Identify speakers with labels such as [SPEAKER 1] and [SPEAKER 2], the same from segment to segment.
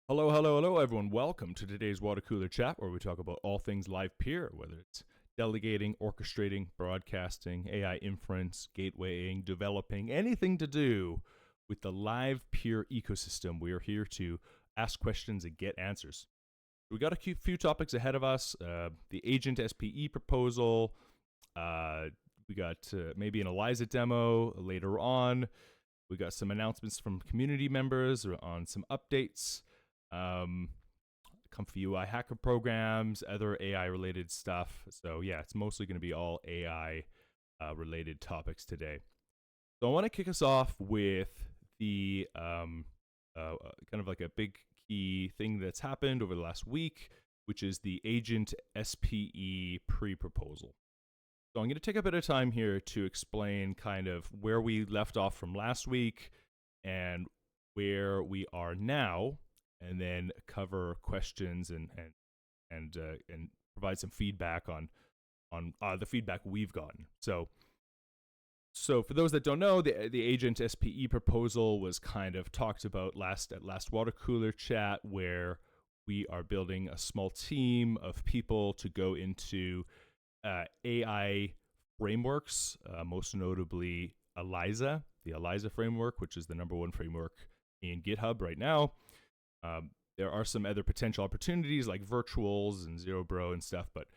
[SPEAKER 1] Hello, hello, hello, everyone. Welcome to today's water cooler chat, where we talk about all things Livepeer, whether it's delegating, orchestrating, broadcasting, AI inference, gatewaying, developing, anything to do with the Livepeer ecosystem. We are here to ask questions and get answers. We got a few topics ahead of us. The agent SPE proposal. We got maybe an Eliza demo later on. We got some announcements from community members on some updates. Comfy UI hacker programs, other AI related stuff. So yeah, it's mostly going to be all AI related topics today. So I want to kick us off with the kind of like a big key thing that's happened over the last week, which is the agent SPE pre-proposal. So I'm going to take a bit of time here to explain kind of where we left off from last week and where we are now, and then cover questions and provide some feedback on the feedback we've gotten. So for those that don't know, the agent SPE proposal was kind of talked about at last water cooler chat, where we are building a small team of people to go into AI frameworks, most notably Eliza, the Eliza framework, which is the #1 framework in GitHub right now. There are some other potential opportunities like virtuals and Zero Bro and stuff, but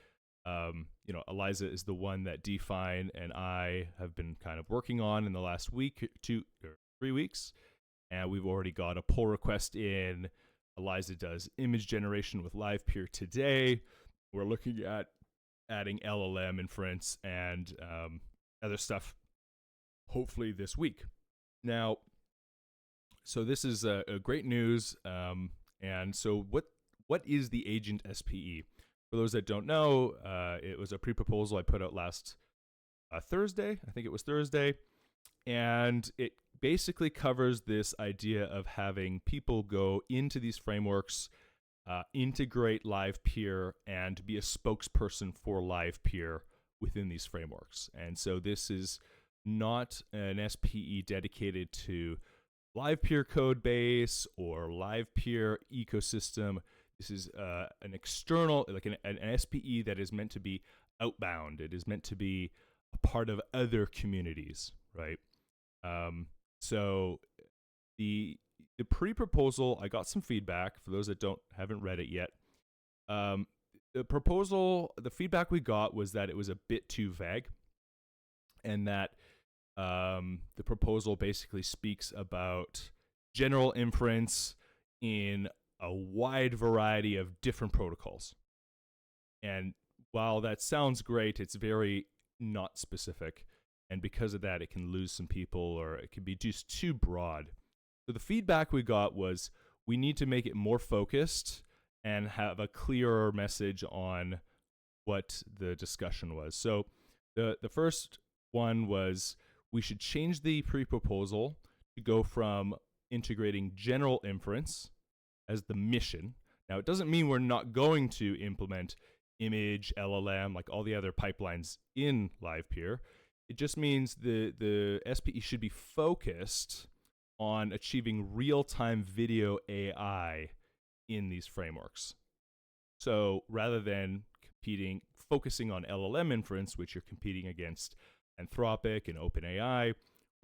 [SPEAKER 1] Eliza is the one that Define and I have been kind of working on in the last week, 2 or 3 weeks, and we've already got a pull request in. Eliza does image generation with Livepeer today. We're looking at adding LLM inference and other stuff hopefully this week. Now, so this is a great news. And so what is the agent SPE? For those that don't know, it was a pre-proposal I put out last Thursday. I think it was Thursday. And it basically covers this idea of having people go into these frameworks, integrate Livepeer, and be a spokesperson for Livepeer within these frameworks. And so this is not an SPE dedicated to Livepeer code base or Livepeer ecosystem. This is an external, like an SPE that is meant to be outbound. It is meant to be a part of other communities, right? So the pre-proposal, I got some feedback for those that haven't read it yet. The proposal, the feedback we got was that it was a bit too vague, and that the proposal basically speaks about general inference in a wide variety of different protocols. And while that sounds great, it's very not specific. And because of that, it can lose some people, or it can be just too broad. So the feedback we got was we need to make it more focused and have a clearer message on what the discussion was. So the first one was, we should change the pre-proposal to go from integrating general inference as the mission. Now, it doesn't mean we're not going to implement image, LLM, like all the other pipelines in Livepeer. It just means the SPE should be focused on achieving real-time video AI in these frameworks. So rather than focusing on LLM inference, which you're competing against Anthropic and OpenAI,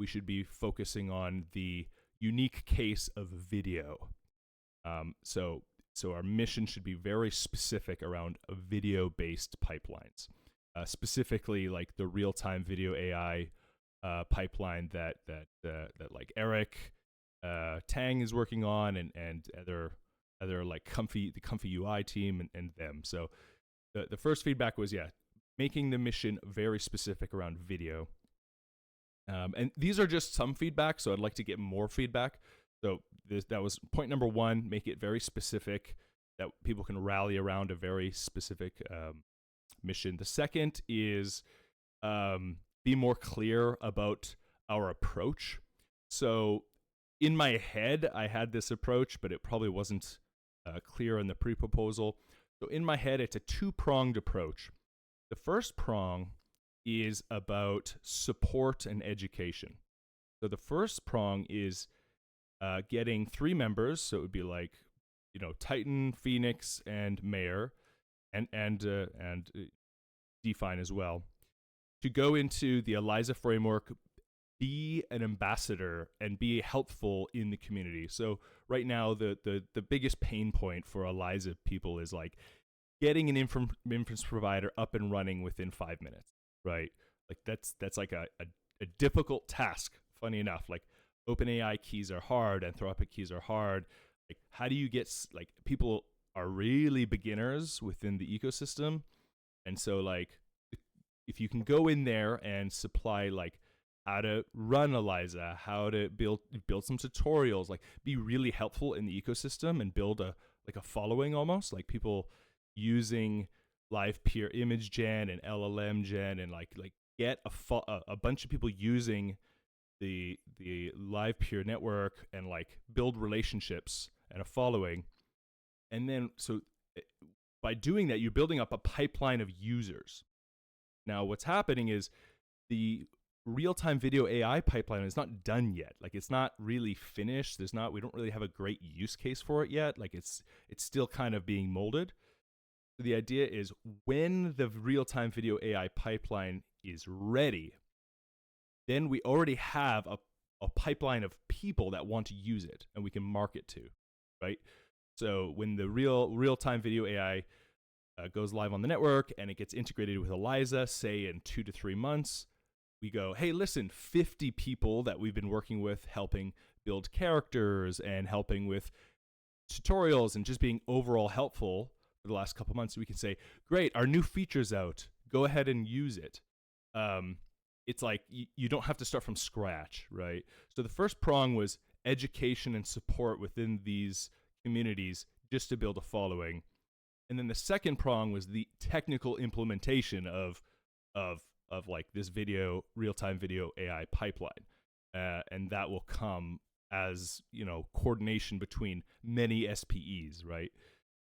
[SPEAKER 1] we should be focusing on the unique case of video. So our mission should be very specific around video-based pipelines, specifically like the real-time video AI pipeline that like Eric Tang is working on, and other like the Comfy UI team and them. So the first feedback was, making the mission very specific around video. And these are just some feedback, so I'd like to get more feedback. So that was point number 1, make it very specific, that people can rally around a very specific mission. The second is be more clear about our approach. So in my head, I had this approach, but it probably wasn't clear in the pre-proposal. So in my head, it's a 2-pronged approach. The first prong is about support and education. So the first prong is getting 3 members, so it would be like Titan, Phoenix, and Mayor, and Define as well, to go into the Eliza framework, be an ambassador, and be helpful in the community. So right now, the biggest pain point for Eliza people is like getting an inference provider up and running within 5 minutes, right? Like that's like a difficult task. Funny enough, like OpenAI keys are hard, Anthropic keys are hard. Like, how do you get, like, people are really beginners within the ecosystem, and so like if you can go in there and supply like how to run Eliza, how to build some tutorials, like be really helpful in the ecosystem and build a following, almost like people using Livepeer image gen and LLM gen, and like get a bunch of people using the Livepeer network and like build relationships and a following. And then so by doing that, you're building up a pipeline of users. Now what's happening is the real-time video AI pipeline is not done yet. Like, it's not really finished. We don't really have a great use case for it yet. Like, it's still kind of being molded. So the idea is when the real-time video AI pipeline is ready, then we already have a pipeline of people that want to use it and we can market to, right? So when the real-time video AI goes live on the network and it gets integrated with Eliza, say in 2 to 3 months, we go, hey, listen, 50 people that we've been working with, helping build characters and helping with tutorials and just being overall helpful for the last couple months. We can say, great, our new feature's out. Go ahead and use it. It's like you don't have to start from scratch, right? So the first prong was education and support within these communities just to build a following. And then the second prong was the technical implementation of like this real-time video AI pipeline. And that will come as, coordination between many SPEs, right?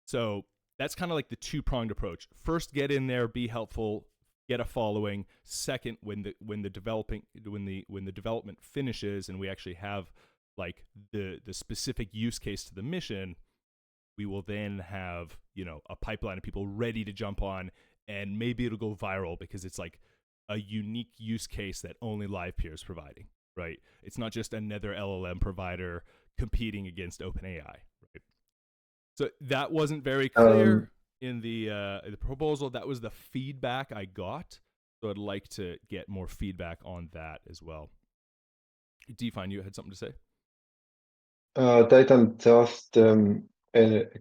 [SPEAKER 1] So that's kind of like the two-pronged approach. First, get in there, be helpful, get a following. Second, when the development finishes and we actually have like the specific use case to the mission, we will then have, a pipeline of people ready to jump on, and maybe it'll go viral because it's like a unique use case that only Livepeer is providing, right? It's not just another LLM provider competing against OpenAI, right? So that wasn't very clear in the proposal. That was the feedback I got. So I'd like to get more feedback on that as well. Define, you had something to say?
[SPEAKER 2] Titan, just a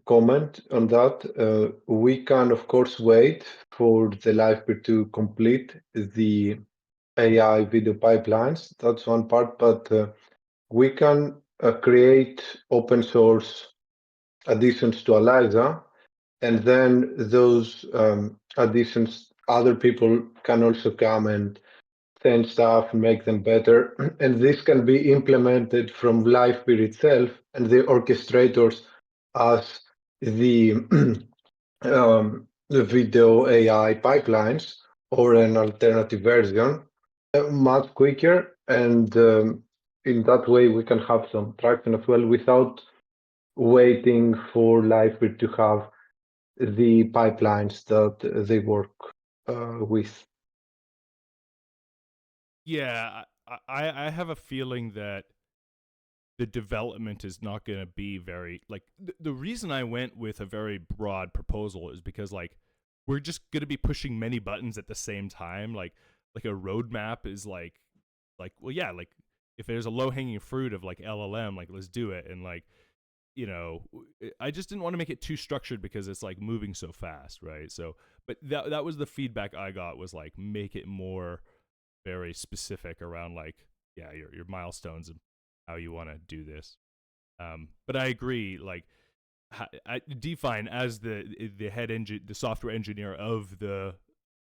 [SPEAKER 2] comment on that. We can, of course, wait for the Livepeer to complete the AI video pipelines. That's one part, but we can create open source additions to Eliza, and then those additions, other people can also come and send stuff and make them better. And this can be implemented from Livepeer itself and the orchestrators as the the video AI pipelines, or an alternative version, much quicker. And in that way, we can have some traction as well without waiting for Livepeer to have the pipelines that they work with.
[SPEAKER 1] Yeah, I have a feeling that the development is not going to be very, like, the reason I went with a very broad proposal is because, like, we're just going to be pushing many buttons at the same time. Like a roadmap is like, well, yeah, like if there's a low hanging fruit of like LLM, like let's do it. And like, I just didn't want to make it too structured because it's like moving so fast, right? So, but that was the feedback I got, was like make it more very specific around like, yeah, your milestones and how you want to do this. But I agree, like Define, as the head the software engineer of the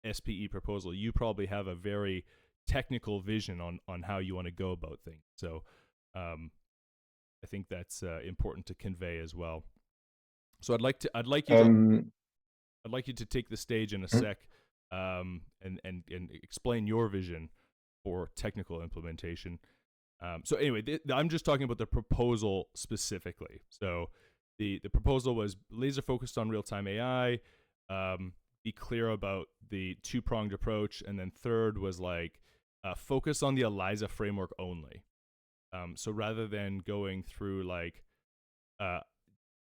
[SPEAKER 1] SPE proposal, you probably have a very technical vision on how you want to go about things. So I think that's important to convey as well. So I'd like you to take the stage in a sec, and explain your vision for technical implementation. So anyway, I'm just talking about the proposal specifically. So the proposal was laser focused on real time AI. Be clear about the two-pronged approach, and then third was like focus on the Eliza framework only. So rather than going through like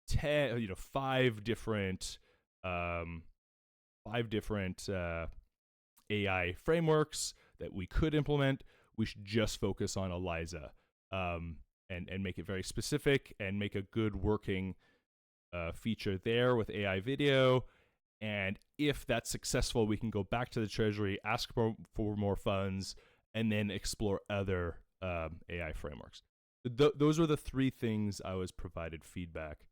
[SPEAKER 1] 10, five different AI frameworks that we could implement, we should just focus on Eliza, and make it very specific and make a good working feature there with AI video. And if that's successful, we can go back to the treasury, ask for more funds, and then explore other AI frameworks. Those were the three things I was provided feedback.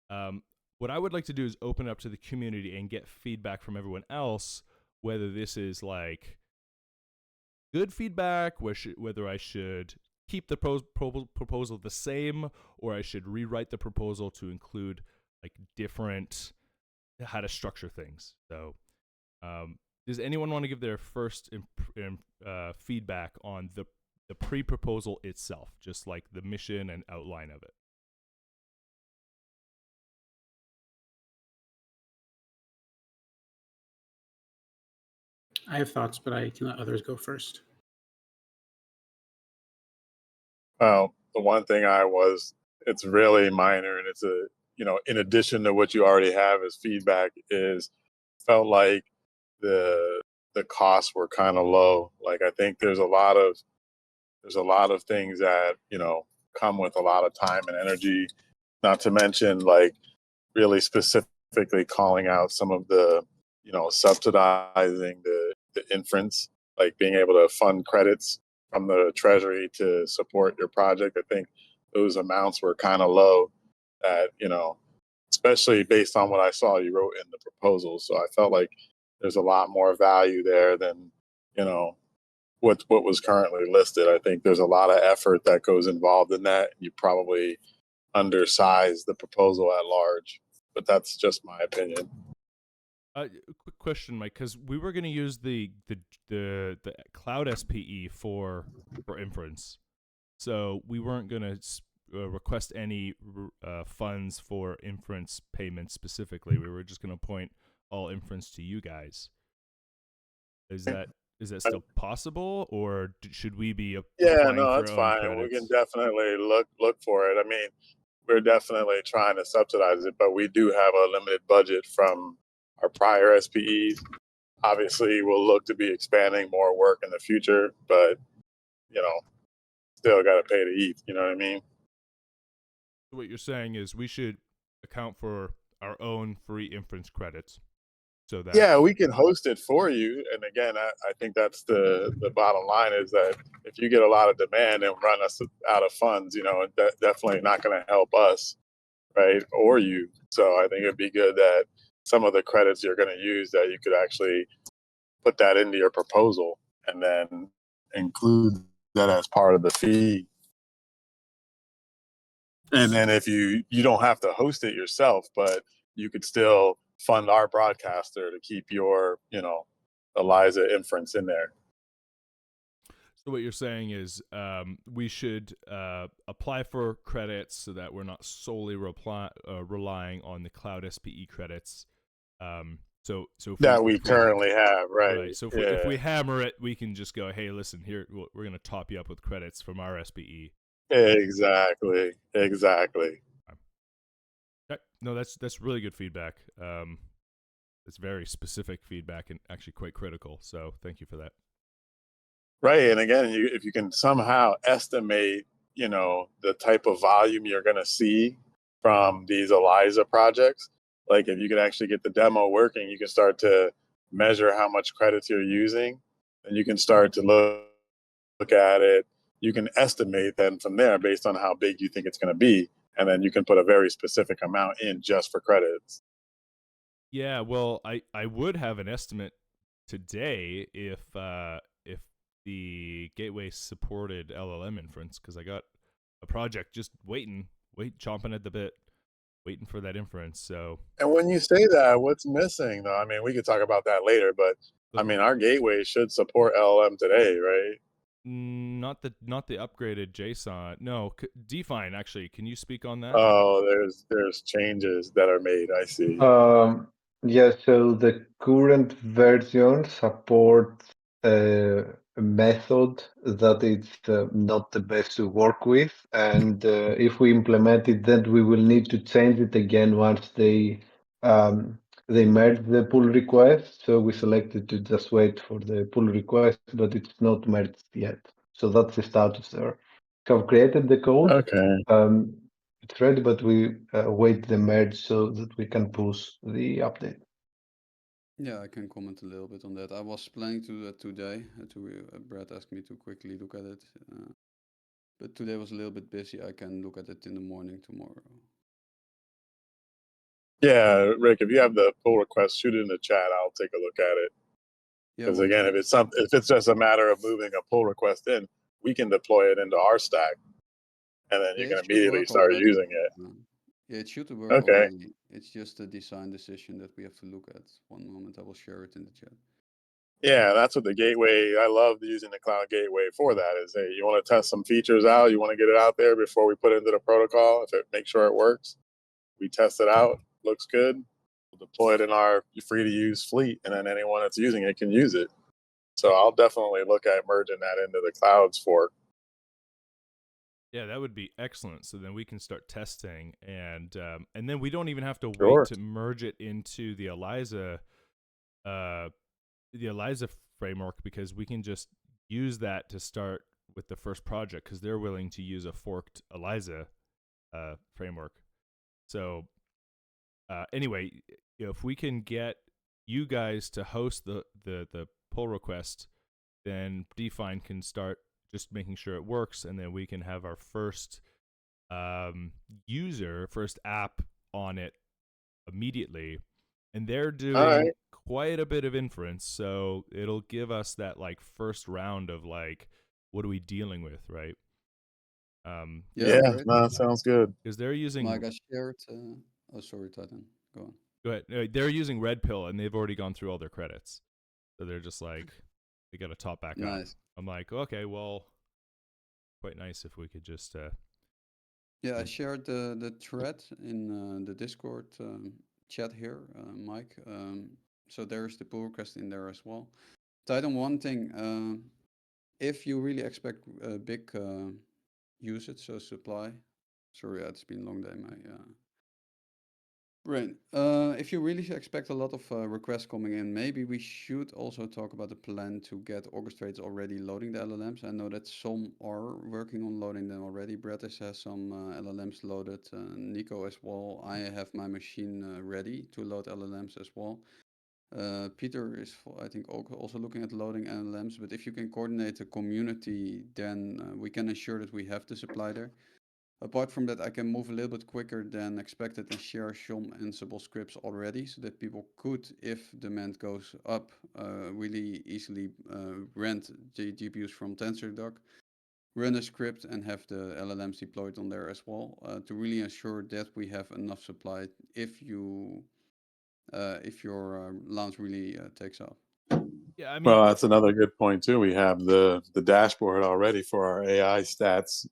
[SPEAKER 1] What I would like to do is open up to the community and get feedback from everyone else, whether this is like good feedback, whether I should keep the proposal the same, or I should rewrite the proposal to include like different how to structure things. So does anyone want to give their first feedback on the pre-proposal itself, just like the mission and outline of it?
[SPEAKER 3] I have thoughts, but I can let others go first.
[SPEAKER 4] Well, the one thing it's really minor, and it's in addition to what you already have as feedback, is felt like the costs were kind of low. Like, I think there's a lot of things that come with a lot of time and energy, not to mention like really specifically calling out some of the subsidizing the inference, like being able to fund credits from the treasury to support your project. I think those amounts were kind of low, that especially based on what I saw you wrote in the proposal. So I felt like there's a lot more value there than what was currently listed. I think there's a lot of effort that goes involved in that. You probably undersize the proposal at large, but that's just my opinion.
[SPEAKER 1] Quick question, Mike, because we were going to use the cloud SPE for inference, so we weren't going to request any funds for inference payments specifically. We were just going to point all inference to you guys. Is that still possible, or should we be applying
[SPEAKER 4] no,
[SPEAKER 1] for
[SPEAKER 4] that's
[SPEAKER 1] our own
[SPEAKER 4] fine.
[SPEAKER 1] credits?
[SPEAKER 4] We can definitely look for it. I mean, we're definitely trying to subsidize it, but we do have a limited budget from our prior SPEs. Obviously, we'll look to be expanding more work in the future, but still got to pay to eat. You know what I mean?
[SPEAKER 1] What you're saying is we should account for our own free inference credits, so that
[SPEAKER 4] we can host it for you. And again, I think that's the bottom line, is that if you get a lot of demand and run us out of funds, definitely not going to help us, right, or you. So I think it'd be good that some of the credits you're going to use, that you could actually put that into your proposal and then include that as part of the fee. And then if you don't have to host it yourself, but you could still fund our broadcaster to keep your, Eliza inference in there.
[SPEAKER 1] So what you're saying is we should apply for credits so that we're not solely relying on the cloud SPE credits. So if
[SPEAKER 4] we currently have, right?
[SPEAKER 1] Right. So if we hammer it, we can just go, hey, listen, here we're going to top you up with credits from our SPE.
[SPEAKER 4] Exactly.
[SPEAKER 1] Okay. No, that's really good feedback. It's very specific feedback and actually quite critical. So thank you for that.
[SPEAKER 4] Right. And again, if you can somehow estimate, the type of volume you're going to see from these Eliza projects, like if you can actually get the demo working, you can start to measure how much credits you're using, and you can start to look at it. You can estimate then from there based on how big you think it's going to be, and then you can put a very specific amount in just for credits.
[SPEAKER 1] Yeah, well, I would have an estimate today if the gateway supported LLM inference, because I got a project just chomping at the bit, waiting for that inference. So,
[SPEAKER 4] and when you say that, what's missing though? I mean, we could talk about that later, but I mean, our gateway should support LLM today, right?
[SPEAKER 1] Not the upgraded JSON. No, define actually. Can you speak on that?
[SPEAKER 4] Oh, there's changes that are made. I see.
[SPEAKER 2] Yeah, so the current version supports a method that it's not the best to work with, and if we implement it, then we will need to change it again once they merge the pull request. So we selected to just wait for the pull request, but it's not merged yet. So that's the status there. So I've created the code.
[SPEAKER 4] Okay.
[SPEAKER 2] It's ready, but we wait the merge so that we can push the update.
[SPEAKER 5] Yeah, I can comment a little bit on that. I was planning to do that today. Brad asked me to quickly look at it, but today was a little bit busy. I can look at it in the morning tomorrow.
[SPEAKER 4] Yeah, Rick, if you have the pull request, shoot it in the chat. I'll take a look at it.
[SPEAKER 5] Yeah,
[SPEAKER 4] Because
[SPEAKER 5] will
[SPEAKER 4] again,
[SPEAKER 5] do.
[SPEAKER 4] if it's just a matter of moving a pull request in, we can deploy it into our stack, and then you
[SPEAKER 5] Yeah,
[SPEAKER 4] can
[SPEAKER 5] it should
[SPEAKER 4] immediately
[SPEAKER 5] work
[SPEAKER 4] start
[SPEAKER 5] already.
[SPEAKER 4] using it.
[SPEAKER 5] Yeah, it should work
[SPEAKER 4] Okay.
[SPEAKER 5] already. It's just a design decision that we have to look at. One moment, I will share it in the chat.
[SPEAKER 4] Yeah, that's what the gateway. I love using the cloud gateway for that. Is hey, you want to test some features out, you want to get it out there before we put it into the protocol. If it make sure it works, we test it out. Looks good. We'll deploy it in our free to use fleet, and then anyone that's using it can use it. So I'll definitely look at merging that into the clouds fork.
[SPEAKER 1] Yeah, that would be excellent. So then we can start testing, and then we don't even have to
[SPEAKER 4] Sure.
[SPEAKER 1] wait to merge it into the Eliza framework, because we can just use that to start with the first project, because they're willing to use a forked Eliza framework. So anyway, if we can get you guys to host the pull request, then Define can start just making sure it works, and then we can have our first first app on it immediately. And they're doing quite a bit of inference, so it'll give us that like first round of like, what are we dealing with, right?
[SPEAKER 4] Yeah,
[SPEAKER 5] Great.
[SPEAKER 4] no, that sounds good.
[SPEAKER 1] Because they're using.
[SPEAKER 5] Mike, I shared. Oh, sorry, Titan. Go on.
[SPEAKER 1] Go ahead. They're using Red Pill, and they've already gone through all their credits, so they're just like, they got to top back up.
[SPEAKER 5] Nice.
[SPEAKER 1] I'm like, okay, well, quite nice if we could just.
[SPEAKER 5] Yeah, I shared the thread in the Discord chat here, Mike. So there's the pull request in there as well. Titan, one thing, if you really expect a big usage, so supply. Sorry, it's been a long day, my brain. If you really expect a lot of requests coming in, maybe we should also talk about the plan to get orchestrators already loading the LLMs. I know that some are working on loading them already. Brettis has some LLMs loaded, Nico as well. I have my machine ready to load LLMs as well. Peter is, I think, also looking at loading LLMs, but if you can coordinate the community, then we can ensure that we have the supply there. Apart from that, I can move a little bit quicker than expected and share some Ansible scripts already, so that people could, if demand goes up, really easily rent the GPUs from TensorDoc, run a script and have the LLMs deployed on there as well, to really ensure that we have enough supply if your launch really takes off.
[SPEAKER 1] Yeah, I mean,
[SPEAKER 4] Well, that's another good point too. We have the dashboard already for our AI stats.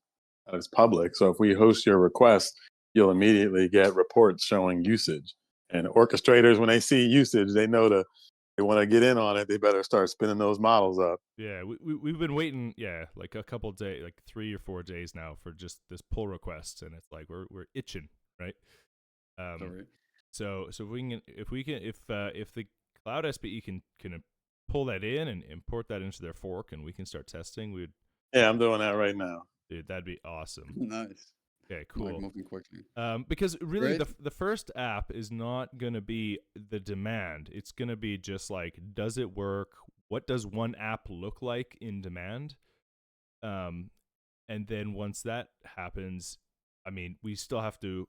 [SPEAKER 4] It's public, so if we host your request, you'll immediately get reports showing usage. And orchestrators, when they see usage, they know they want to get in on it. They better start spinning those models up.
[SPEAKER 1] yeah, we've been waiting, like a couple days, like 3 or 4 days now, for just this pull request, and it's like we're itching, right?
[SPEAKER 5] Sorry.
[SPEAKER 1] So if the Cloud SPE can pull that in and import that into their fork, and we can start testing,
[SPEAKER 4] Yeah, I'm doing that right now.
[SPEAKER 1] dude, that'd be awesome.
[SPEAKER 5] Nice.
[SPEAKER 1] Okay, cool.
[SPEAKER 5] Mike moving quickly.
[SPEAKER 1] Because really,
[SPEAKER 5] Great.
[SPEAKER 1] the first app is not gonna be the demand. It's gonna be just like, does it work? What does one app look like in demand? And then once that happens, I mean, we still have to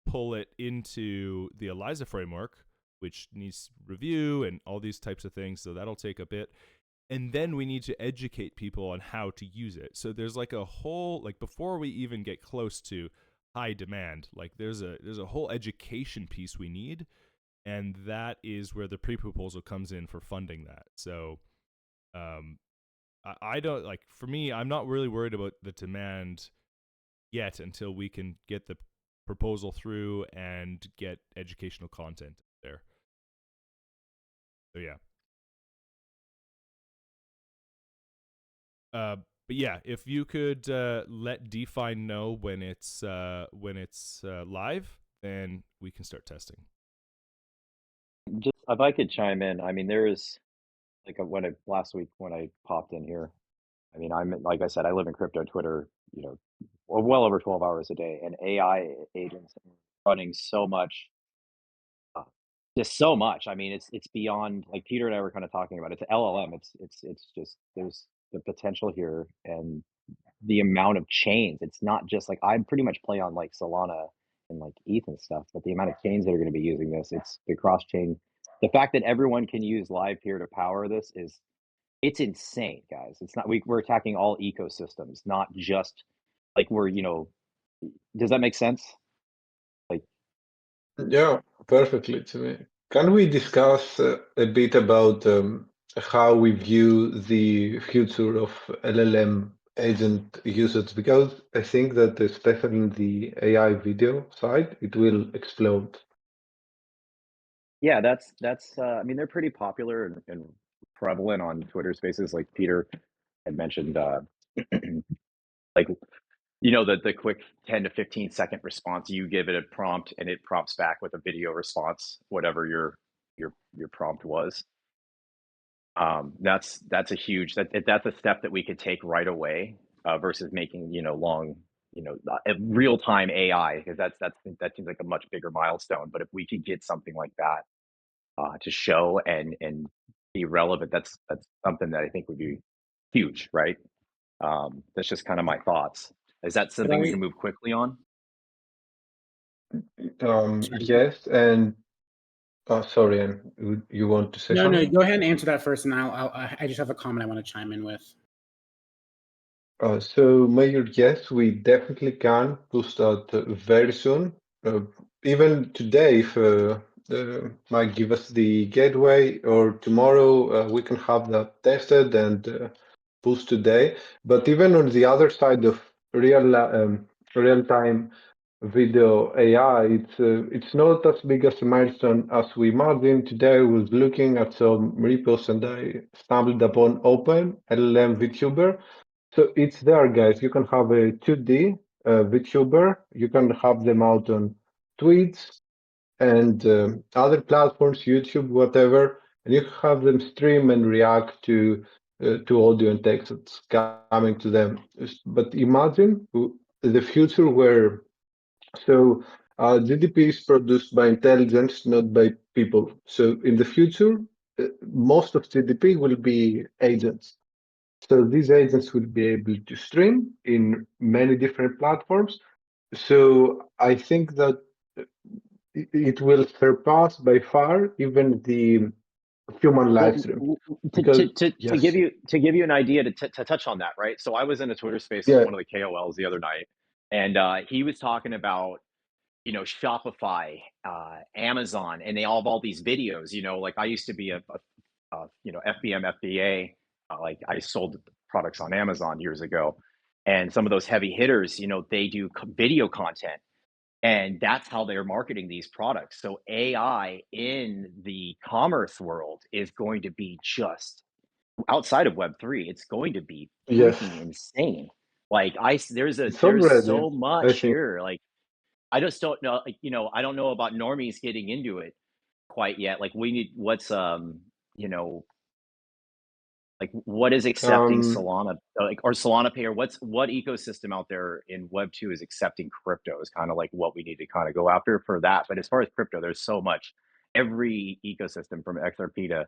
[SPEAKER 1] pull it into the Eliza framework, which needs review and all these types of things. So that'll take a bit. And then we need to educate people on how to use it. So there's like a whole, like, before we even get close to high demand, like there's a whole education piece we need. And that is where the pre-proposal comes in for funding that. So I don't like. For me, I'm not really worried about the demand yet until we can get the proposal through and get educational content there. So yeah. But yeah, if you could let DeFi know when it's live, then we can start testing.
[SPEAKER 6] Just if I could chime in, I mean, there is like last week when I popped in here. I mean, like I said, I live in crypto Twitter, well over 12 hours a day, and AI agents are running so much, uh, just so much. I mean, it's beyond, like Peter and I were kind of talking about. It's LLM. It's just there's the potential here, and the amount of chains. It's not just like I pretty much play on like Solana and like ETH and stuff, but the amount of chains that are going to be using this, it's the cross chain. The fact that everyone can use Livepeer to power this it's insane, guys. It's not we're attacking all ecosystems, not just like does that make sense? Like,
[SPEAKER 2] Yeah, perfectly to me. Can we discuss a bit about how we view the future of LLM agent usage? Because I think that especially in the AI video side, it will explode.
[SPEAKER 6] yeah, that's I mean, they're pretty popular and prevalent on Twitter Spaces, like Peter had mentioned. Like the quick 10 to 15-second response, you give it a prompt and it prompts back with a video response, whatever your prompt was. That's a huge that's a step that we could take right away, versus making long, real-time AI, because that seems like a much bigger milestone. But if we could get something like that to show and be relevant, that's something that I think would be huge, right? That's just kind of my thoughts. Is that something we can move quickly on?
[SPEAKER 2] Yes, and sorry, and you want to say
[SPEAKER 3] No,
[SPEAKER 2] something?
[SPEAKER 3] go ahead and answer that first, and I just have a comment I want to chime in with.
[SPEAKER 2] So, Mayor, yes, we definitely can push that very soon. Even today, if might give us the gateway, or tomorrow, we can have that tested and push today. But even on the other side of real-time video AI, it's not as big as a milestone as we imagined. Today, I was looking at some repos and I stumbled upon Open LLM VTuber. So it's there, guys. You can have a 2D VTuber. You can have them out on tweets and other platforms, YouTube, whatever, and you have them stream and react to audio and text that's coming to them. But imagine the future where GDP is produced by intelligence, not by people. So in the future, most of GDP will be agents. So these agents will be able to stream in many different platforms. So I think that it will surpass by far even the human live
[SPEAKER 6] Well,
[SPEAKER 2] stream.
[SPEAKER 6] to
[SPEAKER 2] Because
[SPEAKER 6] give
[SPEAKER 2] yes,
[SPEAKER 6] you an idea to touch on that, right? So I was in a Twitter space with
[SPEAKER 2] yeah,
[SPEAKER 6] one of the KOLs the other night, and he was talking about Shopify, Amazon, and they all have all these videos. Like I used to be a FBM FBA, like I sold products on Amazon years ago, and some of those heavy hitters, they do video content. And that's how they're marketing these products. So AI in the commerce world is going to be just outside of Web3. It's going to be
[SPEAKER 2] yes,
[SPEAKER 6] freaking insane. Like
[SPEAKER 2] it's
[SPEAKER 6] there's
[SPEAKER 2] already,
[SPEAKER 6] so
[SPEAKER 2] I
[SPEAKER 6] much
[SPEAKER 2] think.
[SPEAKER 6] here. Like I just don't know. Like, I don't know about normies getting into it quite yet. Like we need you know, like what is accepting
[SPEAKER 2] Um,
[SPEAKER 6] Solana, or Solana Pay, or what ecosystem out there in Web 2 is accepting crypto is kind of like what we need to kind of go after for that. But as far as crypto, there's so much. Every ecosystem from XRP to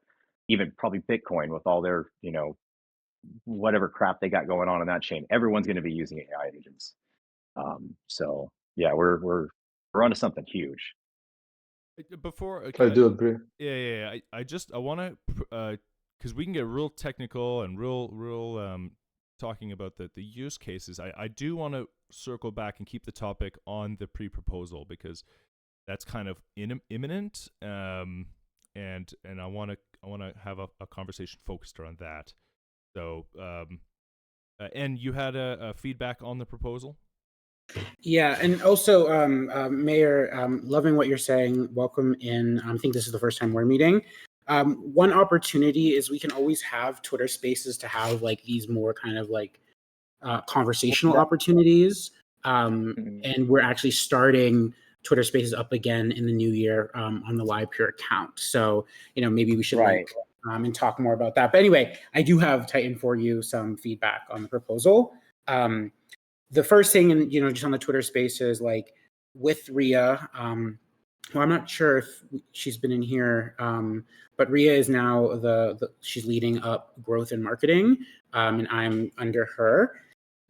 [SPEAKER 6] even probably Bitcoin with all their, whatever crap they got going on in that chain, everyone's going to be using AI agents. So yeah, we're onto something huge.
[SPEAKER 1] Before,
[SPEAKER 2] I do agree.
[SPEAKER 1] yeah. I want to, because we can get real technical and real talking about the use cases. I do want to circle back and keep the topic on the pre-proposal, because that's kind of imminent, and I want to have a conversation focused around that. So, and you had a feedback on the proposal?
[SPEAKER 3] Yeah, and also, Mayor, loving what you're saying. Welcome in. I think this is the first time we're meeting. One opportunity is we can always have Twitter Spaces to have like these more kind of like conversational opportunities. And we're actually starting Twitter Spaces up again in the new year on the Livepeer account. So, maybe we should link and talk more about that. But anyway, I do have, Titan, for you some feedback on the proposal. The first thing, and just on the Twitter Spaces, like with Ria, well, I'm not sure if she's been in here, but Ria is now she's leading up growth and marketing, and I'm under her.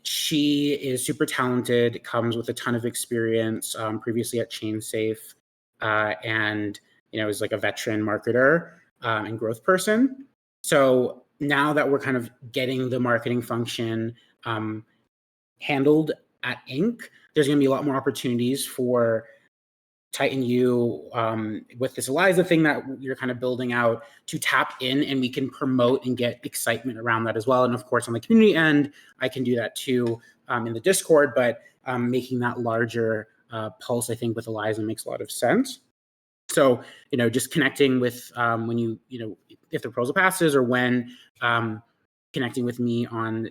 [SPEAKER 3] She is super talented, comes with a ton of experience, previously at ChainSafe, and is like a veteran marketer and growth person. So now that we're kind of getting the marketing function handled at Inc., there's going to be a lot more opportunities for Titan U with this Eliza thing that you're kind of building out to tap in, and we can promote and get excitement around that as well. And of course, on the community end, I can do that too in the Discord, but making that larger pulse, I think, with Eliza makes a lot of sense. So, just connecting with when if the proposal passes, or when connecting with me on,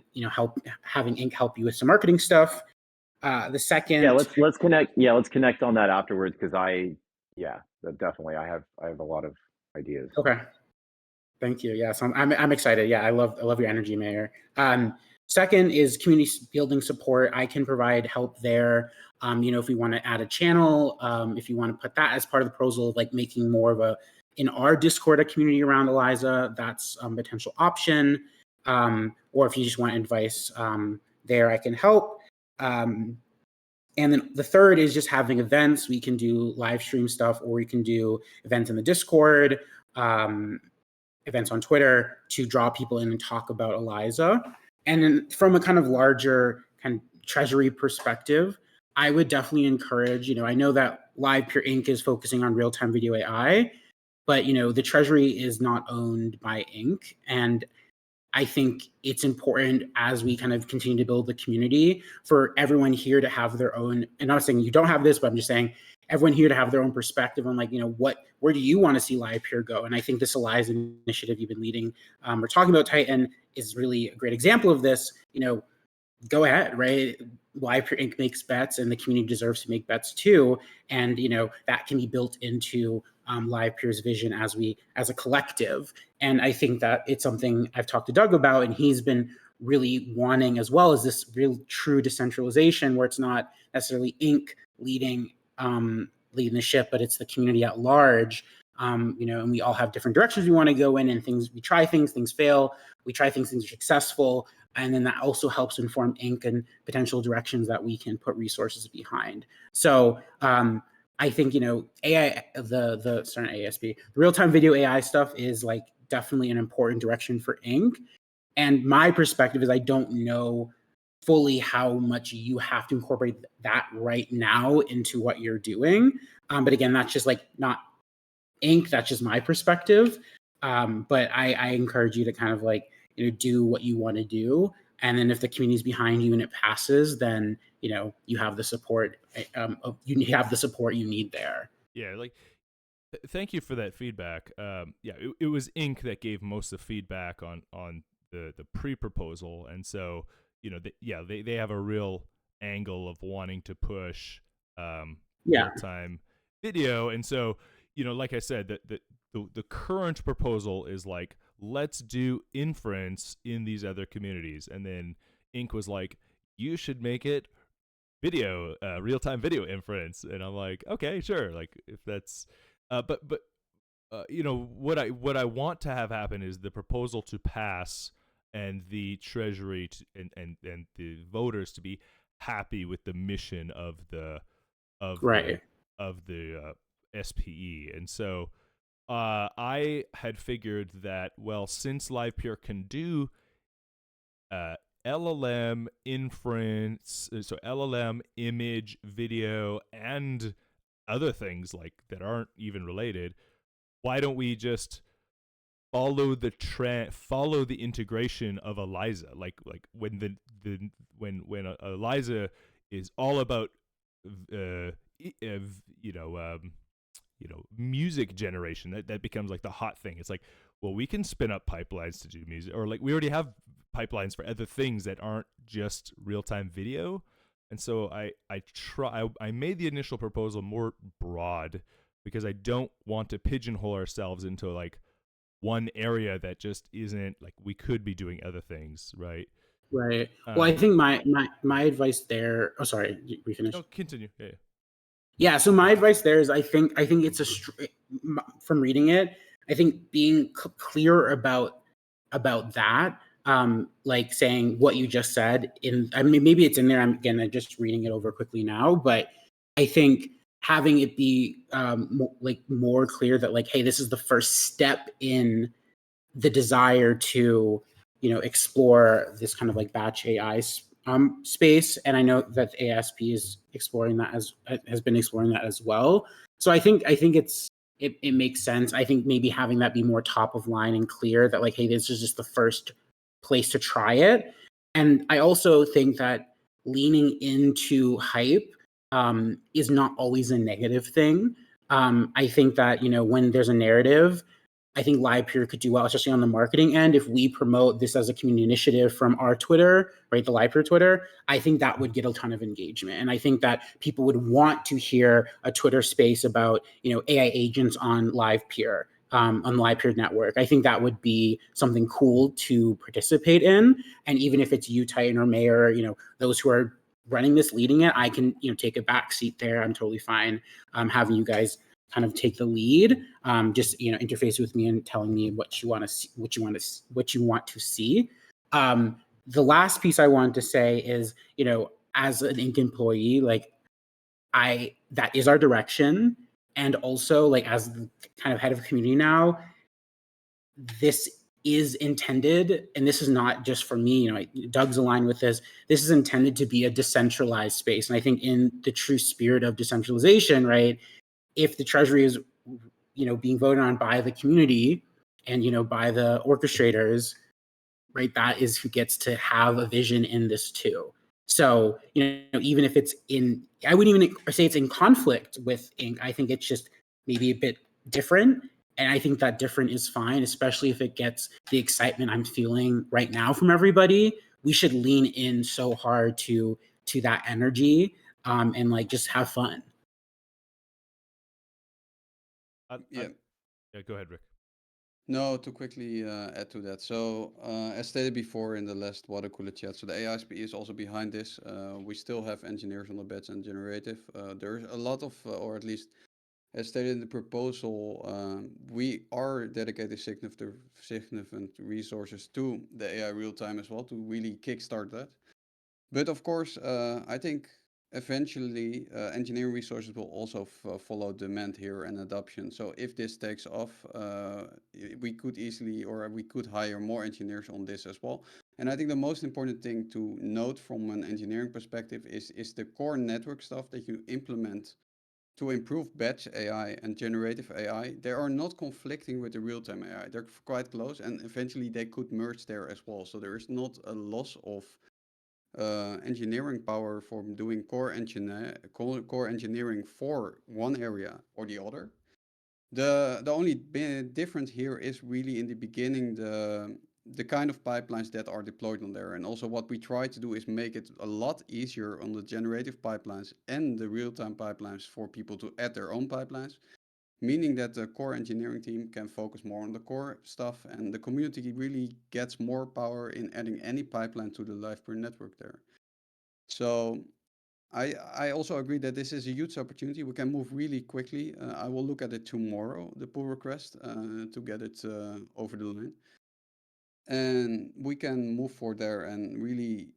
[SPEAKER 3] having Inc. help you with some marketing stuff. The second,
[SPEAKER 6] let's connect. Yeah, let's connect on that afterwards, because definitely I have a lot of ideas.
[SPEAKER 3] Okay, thank you. Yeah, so I'm excited. Yeah, I love your energy, Mayor. Second is community building support. I can provide help there. If we want to add a channel, if you want to put that as part of the proposal, like making more of in our Discord, a community around Eliza, that's a potential option. Or if you just want advice there, I can help. And then the third is just having events. We can do live stream stuff, or we can do events in the Discord, events on Twitter to draw people in and talk about Eliza. And then from a kind of larger kind of treasury perspective, I would definitely encourage, I know that Livepeer Inc. is focusing on real-time video AI, but, the treasury is not owned by Inc. And I think it's important, as we kind of continue to build the community, for everyone here to have their own, and I'm not saying you don't have this, but I'm just saying everyone here to have their own perspective on, like, where do you want to see Livepeer go? And I think this Eliza initiative you've been leading, we're talking about, Titan, is really a great example of this. Go ahead, right? Livepeer Inc. makes bets, and the community deserves to make bets too. And that can be built into Livepeer's vision as a collective. And I think that it's something I've talked to Doug about, and he's been really wanting, as well, as this real true decentralization, where it's not necessarily Inc. leading the ship, but it's the community at large. And we all have different directions we want to go in, and we try things fail, we try things are successful. And then that also helps inform Inc. and potential directions that we can put resources behind. So I think, AI, the real-time video AI stuff is like definitely an important direction for Inc. And my perspective is, I don't know fully how much you have to incorporate that right now into what you're doing. But again, that's just like not Inc. That's just my perspective. But I encourage you to kind of like, do what you want to do. And then if the community's behind you and it passes, then, you have the support. You have the support you need there.
[SPEAKER 1] Yeah, like, thank you for that feedback. It was Inc. that gave most of the feedback on the pre-proposal, and so they have a real angle of wanting to push real-time video, and so like I said, the current proposal is like, let's do inference in these other communities, and then Inc. was like, you should make it video, real-time video inference, and I'm like, okay, sure, like if that's but what I want to have happen is the proposal to pass, and the treasury and the voters to be happy with the mission of the SPE. And so I had figured that, well, since Livepeer can do LLM inference, so LLM image, video, and other things like that aren't even related, why don't we just follow the integration of Eliza, like when when Eliza is all about music generation, that becomes like the hot thing. It's like, well, we can spin up pipelines to do music, or like we already have pipelines for other things that aren't just real-time video. And so I made the initial proposal more broad because I don't want to pigeonhole ourselves into like one area that just isn't, like, we could be doing other things, right?
[SPEAKER 3] Right. Well, I think my advice there. Oh, sorry. We finished.
[SPEAKER 1] No, continue. Yeah.
[SPEAKER 3] Yeah. So my advice there is, I think it's from reading it, I think being clear about that, like saying what you just said I mean, maybe it's in there. I'm just reading it over quickly now, but I think having it be more clear that, like, hey, this is the first step in the desire to, explore this kind of like batch AI space. And I know that ASP is exploring that, has been exploring that as well. So I think it makes sense. I think maybe having that be more top of line and clear that, like, hey, this is just the first place to try it. And I also think that leaning into hype is not always a negative thing. I think that, when there's a narrative, I think Livepeer could do well, especially on the marketing end. If we promote this as a community initiative from our Twitter, right, the Livepeer Twitter, I think that would get a ton of engagement. And I think that people would want to hear a Twitter space about, AI agents on Livepeer, on the Livepeer network. I think that would be something cool to participate in. And even if it's you, Titan, or Mayor, those who are running this, leading it, I can, take a back seat there. I'm totally fine having you guys kind of take the lead, just interface with me and telling me what you want to see, what you want to see. The last piece I wanted to say is, as an Inc. employee, like, that is our direction, and also, like, as the kind of head of community now, this is intended, and this is not just for me, Doug's aligned with this. This is intended to be a decentralized space, and I think in the true spirit of decentralization, right? If the treasury is, being voted on by the community and, by the orchestrators, right, that is who gets to have a vision in this too. So, even if it's I wouldn't even say it's in conflict with Inc. I think it's just maybe a bit different. And I think that different is fine, especially if it gets the excitement I'm feeling right now from everybody. We should lean in so hard to that energy, and like just have fun.
[SPEAKER 5] Yeah.
[SPEAKER 1] Yeah, go ahead, Rick.
[SPEAKER 5] No, to quickly add to that. So, as stated before in the last water cooler chat, so the AI SPE is also behind this. We still have engineers on the bench and generative. There's a lot of, or at least as stated in the proposal, we are dedicating significant resources to the AI real time as well to really kickstart that. But of course, I think eventually engineering resources will also follow demand here and adoption. So if this takes off, we could easily, or we could hire more engineers on this as well. And I think the most important thing to note from an engineering perspective is the core network stuff that you implement to improve batch AI and generative AI. They are not conflicting with the real-time AI. They're quite close, and eventually they could merge there as well. So there is not a loss of engineering power from doing core engineering for one area or the other. The only difference here is really in the beginning the kind of pipelines that are deployed on there. And also what we try to do is make it a lot easier on the generative pipelines and the real-time pipelines for people to add their own pipelines, meaning that the core engineering team can focus more on the core stuff, and the community really gets more power in adding any pipeline to the Livepeer network there. So I also agree that this is a huge opportunity. We can move really quickly. I will look at it tomorrow, the pull request, to get it over the line. And we can move forward there and really,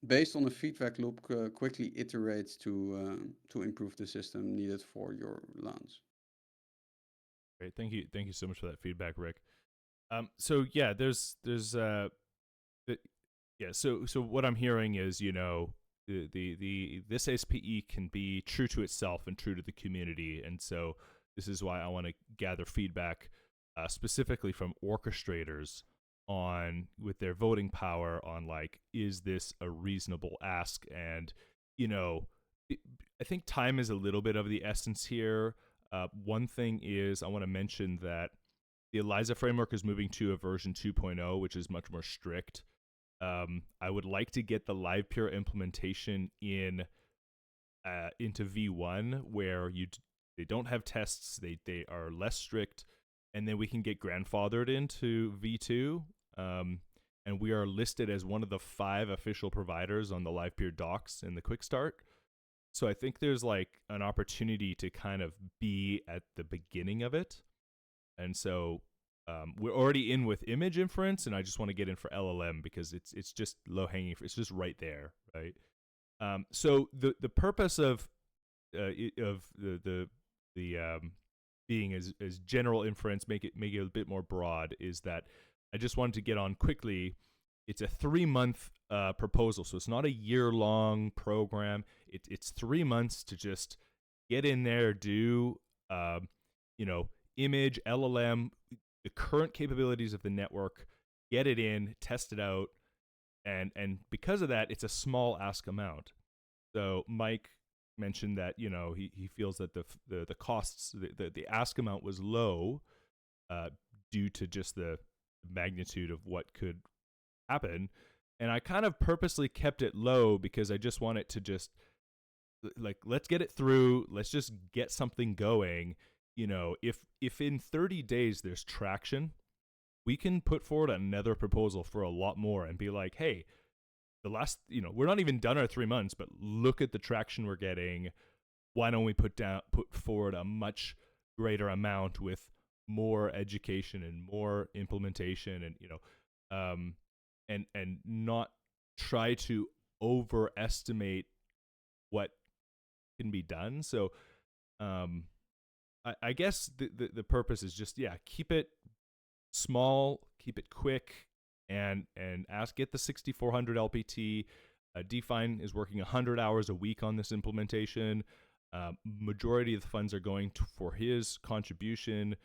[SPEAKER 5] based on a feedback loop, quickly iterate to improve the system needed for your launch.
[SPEAKER 1] Great, thank you so much for that feedback, Rick. So yeah, so what I'm hearing is, this SPE can be true to itself and true to the community, and so this is why I want to gather feedback specifically from orchestrators on with their voting power on like, is this a reasonable ask? And I think time is a little bit of the essence here. One thing is I want to mention that the Eliza framework is moving to a version 2.0, which is much more strict. I would like to get the Livepeer implementation into V1, where they don't have tests, they are less strict, and then we can get grandfathered into V2. And we are listed as one of the 5 official providers on the Livepeer docs in the quick start. So I think there's like an opportunity to kind of be at the beginning of it. And so we're already in with image inference, and I just want to get in for LLM because it's just low hanging. It's just right there, right? So the purpose of the being as general inference, make it a bit more broad, is that I just wanted to get on quickly. It's a 3-month proposal, so it's not a year-long program. It's 3 months to just get in there, do image, LLM, the current capabilities of the network, get it in, test it out, and because of that, it's a small ask amount. So Mike mentioned that he feels that the costs, the ask amount was low due to just the magnitude of what could happen, and I kind of purposely kept it low because I just want it to just like, let's get it through, let's just get something going. If in 30 days there's traction, we can put forward another proposal for a lot more and be like, hey, the last, we're not even done our 3 months, but look at the traction we're getting. Why don't we put forward a much greater amount with more education and more implementation, and and not try to overestimate what can be done. So I guess the purpose is just, keep it small, keep it quick, and get the 6400 LPT. Define is working 100 hours a week on this implementation. Majority of the funds are going for his contribution.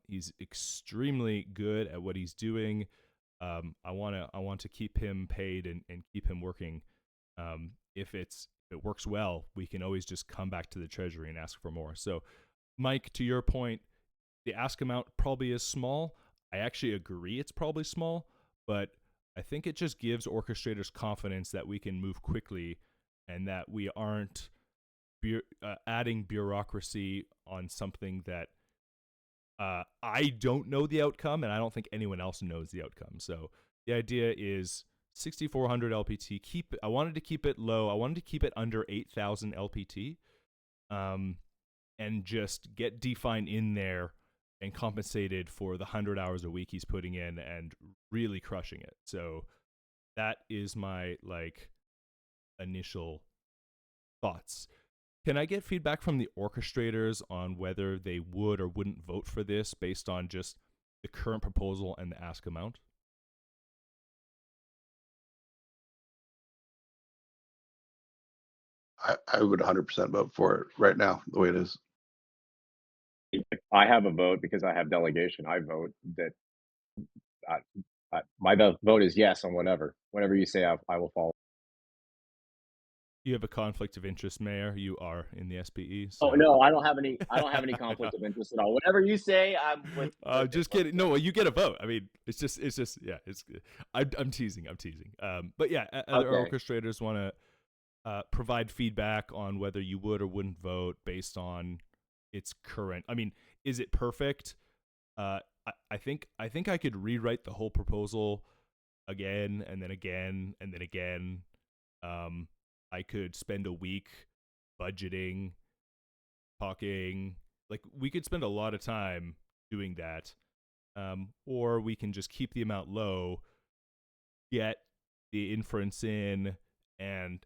[SPEAKER 1] He's extremely good at what he's doing. I want to keep him paid and keep him working. If it works well, we can always just come back to the treasury and ask for more. So, Mike, to your point, the ask amount probably is small. I actually agree it's probably small, but I think it just gives orchestrators confidence that we can move quickly and that we aren't adding bureaucracy on something that I don't know the outcome, and I don't think anyone else knows the outcome. So the idea is 6400 LPT. I wanted to keep it low. I wanted to keep it under 8000 LPT, and just get Define in there and compensated for the 100 hours a week he's putting in and really crushing it. So that is my initial thoughts. Can I get feedback from the orchestrators on whether they would or wouldn't vote for this based on just the current proposal and the ask amount?
[SPEAKER 7] I would 100% vote for it right now, the way it is.
[SPEAKER 6] I have a vote because I have delegation. I vote that my vote is yes on whatever you say. I will follow.
[SPEAKER 1] You have a conflict of interest, Mayor. You are in the SPE. So.
[SPEAKER 6] Oh no, I don't have any. I don't have any conflict of interest at all. Whatever you say, I'm with.
[SPEAKER 1] Just kidding. No, you get a vote. I mean, it's just yeah. I'm teasing. But yeah, other orchestrators want to provide feedback on whether you would or wouldn't vote based on its current. I mean, is it perfect? I think I could rewrite the whole proposal again and then again and then again. I could spend a week budgeting, talking. Like, we could spend a lot of time doing that. Or we can just keep the amount low, get the inference in, and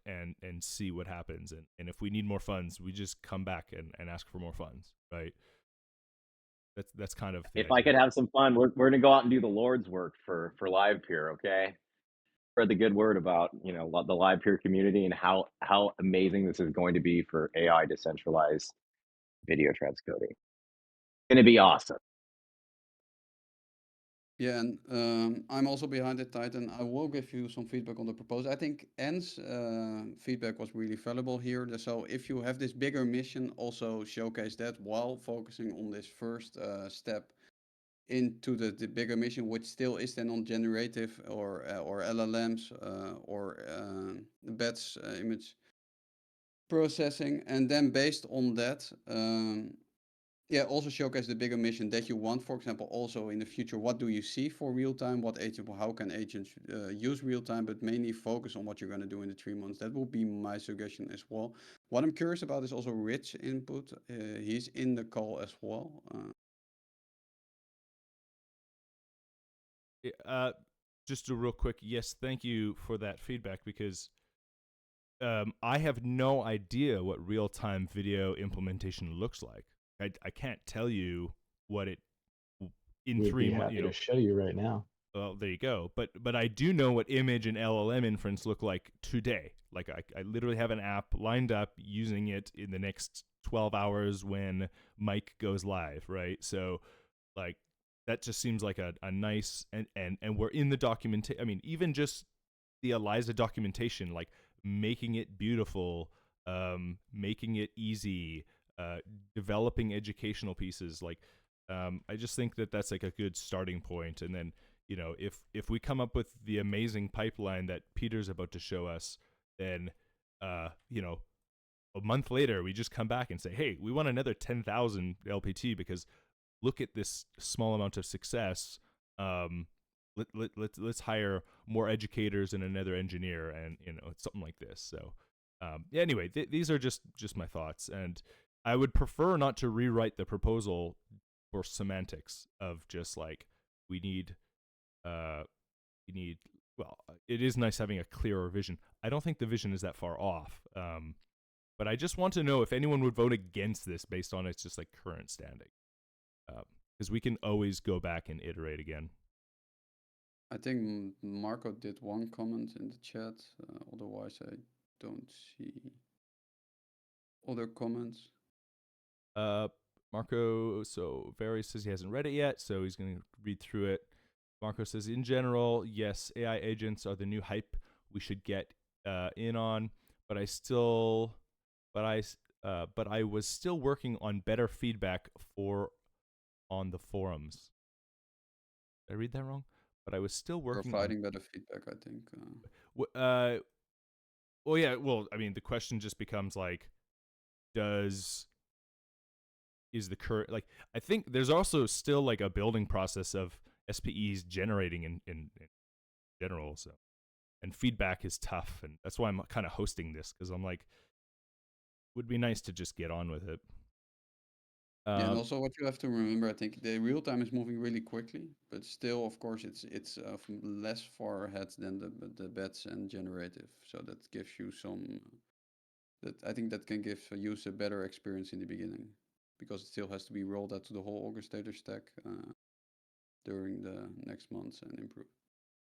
[SPEAKER 1] see what happens. And if we need more funds, we just come back and ask for more funds, right? That's kind of.
[SPEAKER 6] If I could have some fun, we're gonna go out and do the Lord's work for Livepeer, okay? Spread the good word about the Livepeer community and how amazing this is going to be for AI decentralized video transcoding. It's gonna be awesome.
[SPEAKER 5] Yeah, and I'm also behind it, Titan. I will give you some feedback on the proposal. I think Anne's feedback was really valuable here. So if you have this bigger mission, also showcase that while focusing on this first step into the bigger mission, which still is then on generative or LLMs or BETS image processing, and then based on that, yeah, also showcase the bigger mission that you want. For example, also in the future, what do you see for real time? What agent, how can agents use real time? But mainly focus on what you're going to do in the 3 months. That will be my suggestion as well. What I'm curious about is also Rich input. He's in the call as well.
[SPEAKER 1] Just a real quick, yes, thank you for that feedback, because I have no idea what real-time video implementation looks like. I can't tell you what it in
[SPEAKER 8] We'd
[SPEAKER 1] 3
[SPEAKER 8] be
[SPEAKER 1] months.
[SPEAKER 8] happy to show you right now.
[SPEAKER 1] Well, there you go. But I do know what image and LLM inference look like today. Like I literally have an app lined up using it in the next 12 hours when Mike goes live, right? So like that just seems like a nice and we're in the documentation. I mean, even just the Eliza documentation, like making it beautiful, making it easy, developing educational pieces. Like, I just think that that's like a good starting point. And then, you know, if we come up with the amazing pipeline that Peter's about to show us, then, you know, a month later, we just come back and say, hey, we want another 10,000 LPT because look at this small amount of success. Let's hire more educators and another engineer, and you know, it's something like this. So yeah, anyway, these are just my thoughts, and I would prefer not to rewrite the proposal for semantics of just like we need well, it is nice having a clearer vision. I don't think the vision is that far off, but I just want to know if anyone would vote against this based on its just like current standing, because we can always go back and iterate again.
[SPEAKER 5] I think Marco did one comment in the chat. Otherwise, I don't see other comments.
[SPEAKER 1] Marco, so Very says he hasn't read it yet, so he's going to read through it. Marco says, in general, yes, AI agents are the new hype we should get in on, but I was still working on better feedback on the forums. Did I read that wrong? But I was still working
[SPEAKER 5] Providing better feedback, I think.
[SPEAKER 1] Well, yeah. Well, I mean, the question just becomes like, is the current, like, I think there's also still like a building process of SPEs generating in general. So, and feedback is tough, and that's why I'm kind of hosting this, because I'm like, would be nice to just get on with it.
[SPEAKER 5] Yeah, and also what you have to remember, I think the real time is moving really quickly, but still, of course, it's less far ahead than the bets and generative. So that gives you some. That I think that can give a user a better experience in the beginning, because it still has to be rolled out to the whole orchestrator stack during the next months and improve.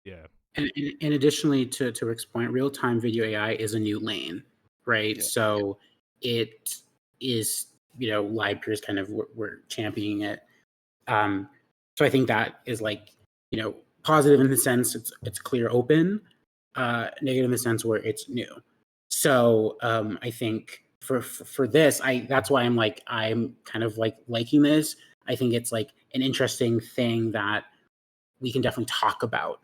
[SPEAKER 1] Yeah.
[SPEAKER 3] And additionally, to Rick's point, real-time video AI is a new lane, right?
[SPEAKER 5] Yeah.
[SPEAKER 3] So it is, you know, Livepeer is kind of, we're championing it. So I think that is like, you know, positive in the sense it's clear open, negative in the sense where it's new. So I think for this, that's why I'm kind of like liking this. I think it's like an interesting thing that we can definitely talk about,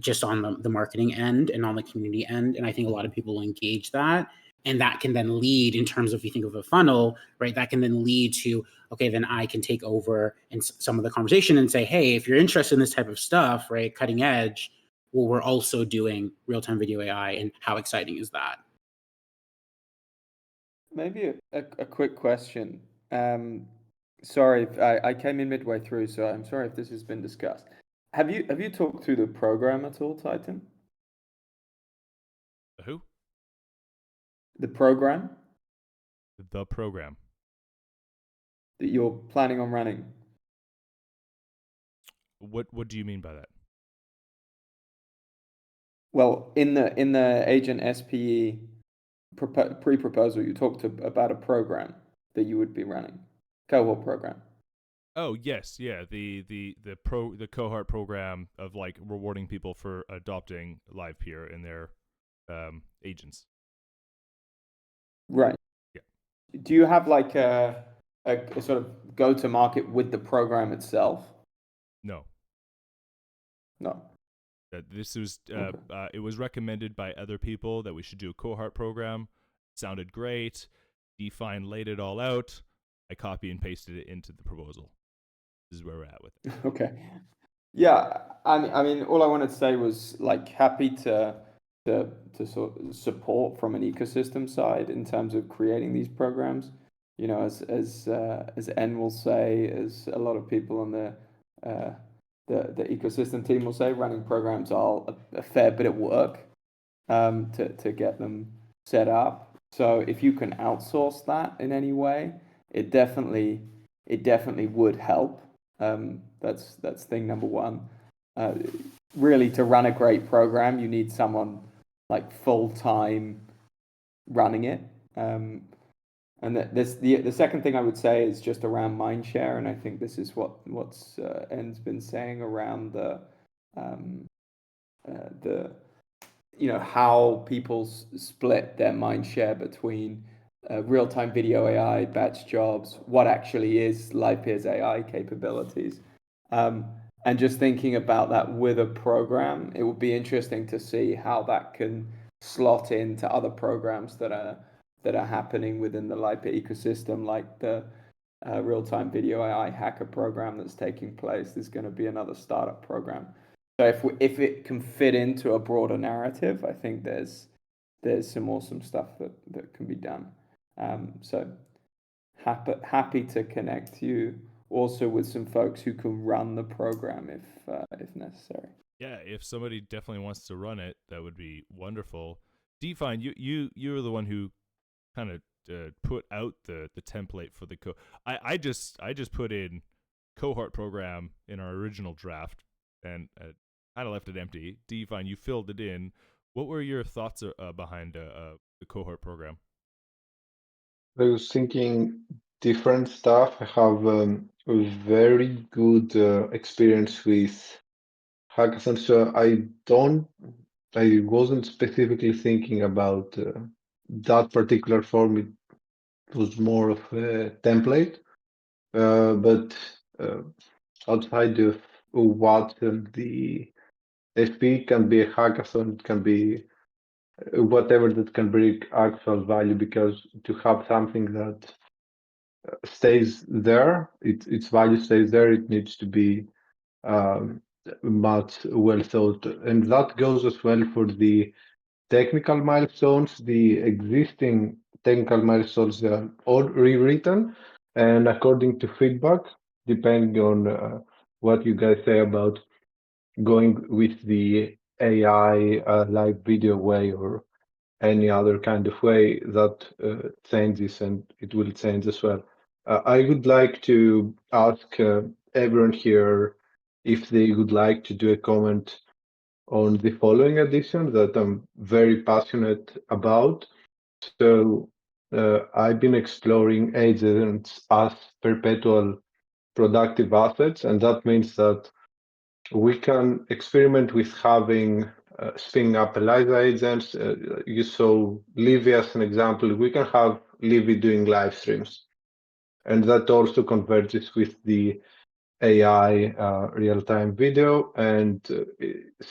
[SPEAKER 3] just on the marketing end and on the community end. And I think a lot of people will engage that. And that can then lead, in terms of, if you think of a funnel, right, that can then lead to, okay, then I can take over in some of the conversation and say, hey, if you're interested in this type of stuff, right, cutting edge, well, we're also doing real-time video AI, and how exciting is that?
[SPEAKER 9] Maybe a quick question. Sorry, if I came in midway through, so I'm sorry if this has been discussed. Have you talked through the program at all, Titan?
[SPEAKER 1] Who?
[SPEAKER 9] The program
[SPEAKER 1] The program.
[SPEAKER 9] that you're planning on running?
[SPEAKER 1] What do you mean by that?
[SPEAKER 9] Well, in the agent SPE pre-proposal, you talked about a program that you would be running, cohort program.
[SPEAKER 1] Oh yes, yeah. The cohort program of like rewarding people for adopting Livepeer in their agents.
[SPEAKER 9] Right.
[SPEAKER 1] Yeah.
[SPEAKER 9] Do you have like a sort of go to market with the program itself?
[SPEAKER 1] No.
[SPEAKER 9] No.
[SPEAKER 1] This was
[SPEAKER 9] Okay.
[SPEAKER 1] it was recommended by other people that we should do a cohort program. Sounded great. Define laid it all out. I copy and pasted it into the proposal. This is where we're at with it.
[SPEAKER 9] Okay. Yeah, I mean, all I wanted to say was like happy to sort of support from an ecosystem side in terms of creating these programs. You know, as N will say, as a lot of people on uh, the ecosystem team will say, running programs are a fair bit of work to get them set up. So if you can outsource that in any way, it definitely would help. That's thing number one. Really, to run a great program, you need someone like full time running it. And the second thing I would say is just around mindshare, and I think this is what's En's been saying around the how people split their mind share between real-time video AI, batch jobs, what actually is Livepeer's AI capabilities. And just thinking about that with a program, it would be interesting to see how that can slot into other programs that are happening within the Livepeer ecosystem, like the real-time video AI hacker program that's taking place. There's going to be another startup program. So if it can fit into a broader narrative, I think there's some awesome stuff that can be done. So happy to connect you also with some folks who can run the program if necessary.
[SPEAKER 1] Yeah, if somebody definitely wants to run it, that would be wonderful. Define, you're the one who kind of put out the template for the I just put in cohort program in our original draft and kind of left it empty. Define, you filled it in. What were your thoughts behind the cohort program?
[SPEAKER 2] I was thinking different stuff. I have a very good experience with hackathons, so I wasn't specifically thinking about that particular form. It was more of a template, but outside of what the SPE can be a hackathon, it can be whatever that can bring actual value, because to have something that stays there, its value stays there, it needs to be much well thought. And that goes as well for the technical milestones. The existing technical milestones, they are all rewritten, and according to feedback, depending on what you guys say about going with the AI live video way or any other kind of way, that changes, and it will change as well. I would like to ask everyone here if they would like to do a comment on the following edition that I'm very passionate about. So I've been exploring agents as perpetual productive assets, and that means that we can experiment with having spinning up Eliza agents. You saw Livy as an example. We can have Livy doing live streams, and that also converges with the AI real-time video, and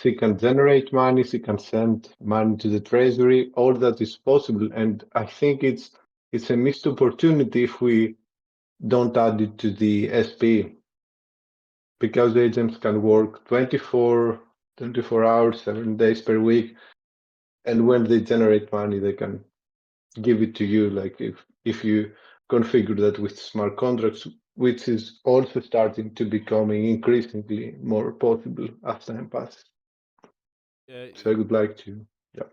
[SPEAKER 2] she can generate money, she can send money to the treasury. All that is possible, and I think it's a missed opportunity if we don't add it to the SPE, because the agents can work 24 hours, 7 days per week, and when they generate money, they can give it to you, like if you configure that with smart contracts, which is also starting to becoming increasingly more possible as time passes. So I would like to, yeah.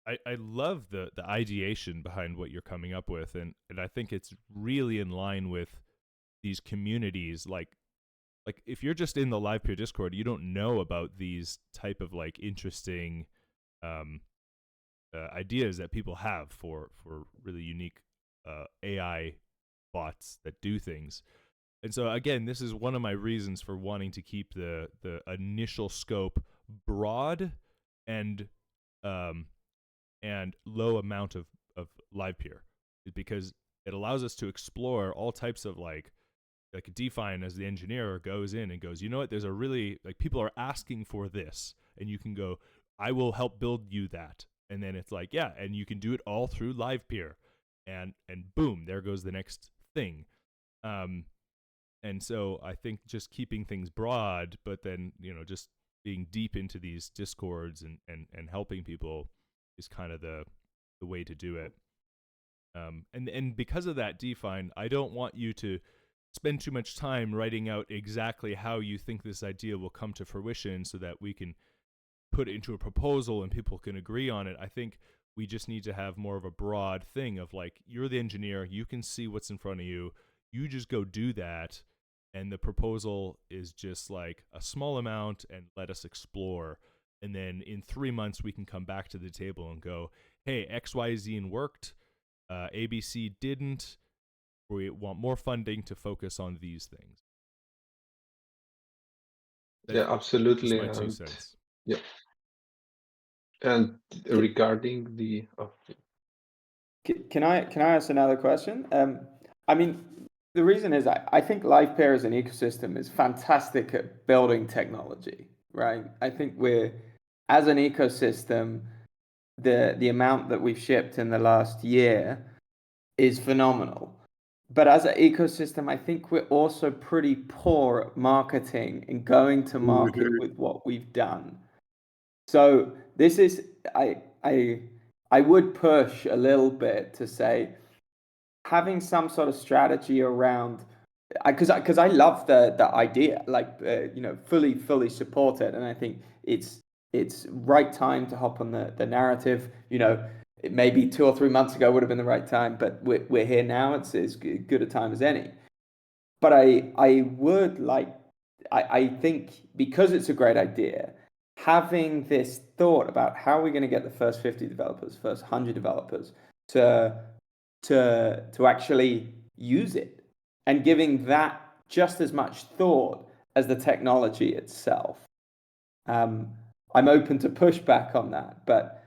[SPEAKER 1] I love the ideation behind what you're coming up with, and I think it's really in line with these communities. Like if you're just in the Livepeer Discord, you don't know about these type of like interesting ideas that people have for really unique AI bots that do things. And so again, this is one of my reasons for wanting to keep the initial scope broad and low amount of Livepeer, because it allows us to explore all types of like Define as the engineer goes in and goes, you know what, there's a really like people are asking for this, and you can go, I will help build you that. And then it's like, yeah, and you can do it all through Livepeer, and boom, there goes the next thing. And so I think just keeping things broad, but then, you know, just being deep into these discords and helping people is kind of the way to do it. And because of that, Define, I don't want you to spend too much time writing out exactly how you think this idea will come to fruition so that we can put it into a proposal and people can agree on it. I think we just need to have more of a broad thing of like, you're the engineer, you can see what's in front of you, you just go do that, and the proposal is just like a small amount and let us explore. And then in 3 months we can come back to the table and go, hey, XYZ worked, ABC didn't, we want more funding to focus on these things.
[SPEAKER 2] Yeah, absolutely.
[SPEAKER 1] Just my 2 cents.
[SPEAKER 2] Yeah. And regarding the
[SPEAKER 9] Can I ask another question? I mean, the reason is I think Livepeer as an ecosystem is fantastic at building technology, right? I think we're, as an ecosystem, the amount that we've shipped in the last year is phenomenal. But as an ecosystem, I think we're also pretty poor at marketing and going to market with what we've done. So this is, I would push a little bit to say, having some sort of strategy around, because I love the idea, like you know, fully support it, and I think it's right time to hop on the narrative. You know, it maybe 2 or 3 months ago would have been the right time, but we're here now. It's as good a time as any. But I would like, I think because it's a great idea, having this thought about how we're going to get the first 50 developers, first 100 developers to actually use it, and giving that just as much thought as the technology itself. I'm open to pushback on that, but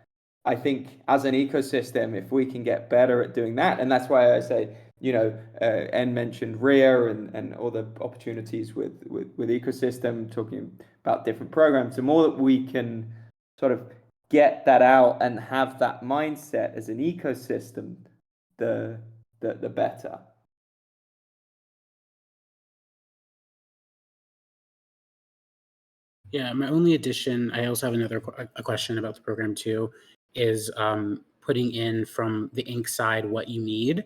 [SPEAKER 9] I think as an ecosystem, if we can get better at doing that, and that's why I say, you know, N mentioned RIA and all the opportunities with ecosystem, talking about different programs. The more that we can sort of get that out and have that mindset as an ecosystem, the better.
[SPEAKER 3] Yeah, my only addition, I also have another a question about the program too, is putting in from the Inc. side what you need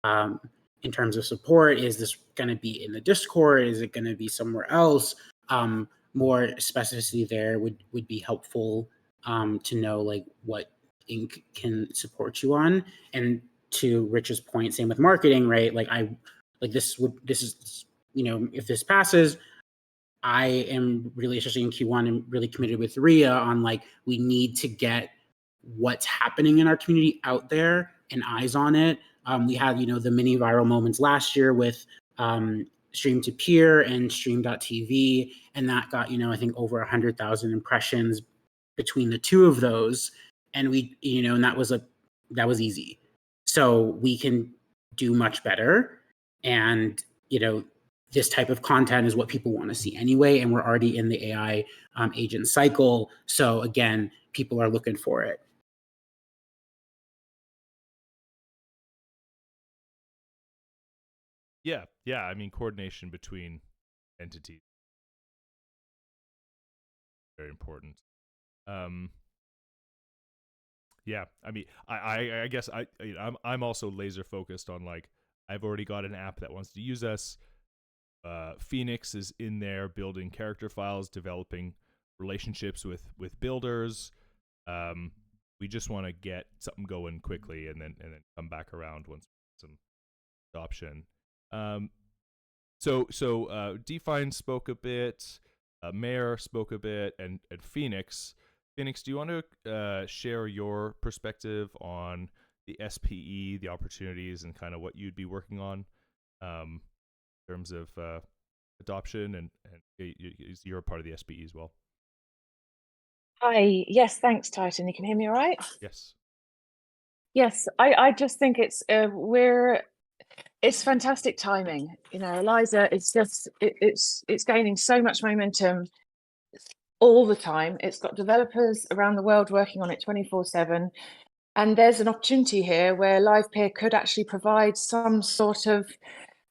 [SPEAKER 3] in terms of support. Is this going to be in the Discord? Is it going to be somewhere else? More specificity there would be helpful to know like what Inc. can support you on. And to Rich's point, same with marketing, right? Like this is, you know, if this passes, I am really, especially in Q1, and really committed with RIA on like, we need to get what's happening in our community out there and eyes on it. We had, you know, the mini viral moments last year with Stream to Peer and Stream.tv, and that got, you know, I think over 100,000 impressions between the two of those. And we, you know, and that was easy. So we can do much better. And, you know, this type of content is what people want to see anyway, and we're already in the AI agent cycle. So again, people are looking for it.
[SPEAKER 1] Yeah. I mean, coordination between entities, very important. Yeah, I mean, I guess I'm also laser focused on like, I've already got an app that wants to use us. Phoenix is in there building character files, developing relationships with builders. We just want to get something going quickly and then come back around once some adoption. So Define spoke a bit, Mayor spoke a bit, and Phoenix. Phoenix, do you want to share your perspective on the SPE, the opportunities, and kind of what you'd be working on? in terms of adoption, and you're a part of the SPE as well.
[SPEAKER 8] Hi. Yes, thanks, Titan. You can hear me all right?
[SPEAKER 1] Yes.
[SPEAKER 8] Yes, I just think it's fantastic timing. You know, Eliza, it's gaining so much momentum all the time. It's got developers around the world working on it 24/7. And there's an opportunity here where Livepeer could actually provide some sort of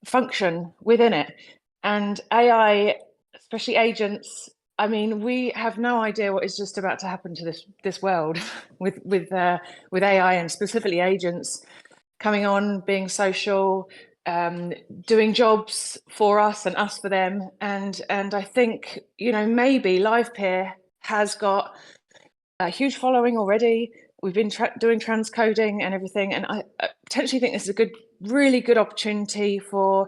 [SPEAKER 8] function within it. And AI, especially agents, I mean, we have no idea what is just about to happen to this world with AI, and specifically agents coming on, being social, doing jobs for us and us for them. And I think, you know, maybe Livepeer has got a huge following already. We've been doing transcoding and everything, and I potentially think this is a really good opportunity for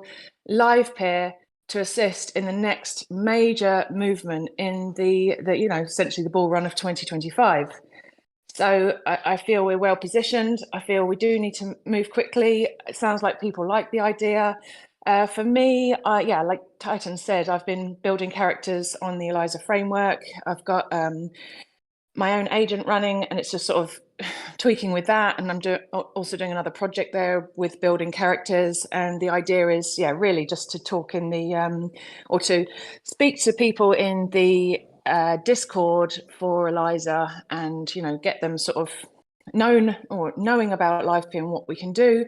[SPEAKER 8] Livepeer to assist in the next major movement in the you know, essentially the bull run of 2025. So I feel we're well positioned. I feel we do need to move quickly. It sounds like people like the idea. For me, yeah, like Titan said, I've been building characters on the Eliza framework. I've got my own agent running, and it's just sort of tweaking with that. And I'm also doing another project there with building characters. And the idea is, yeah, really just to talk in the, or to speak to people in the Discord for Eliza, and, you know, get them sort of knowing about Livepeer and what we can do.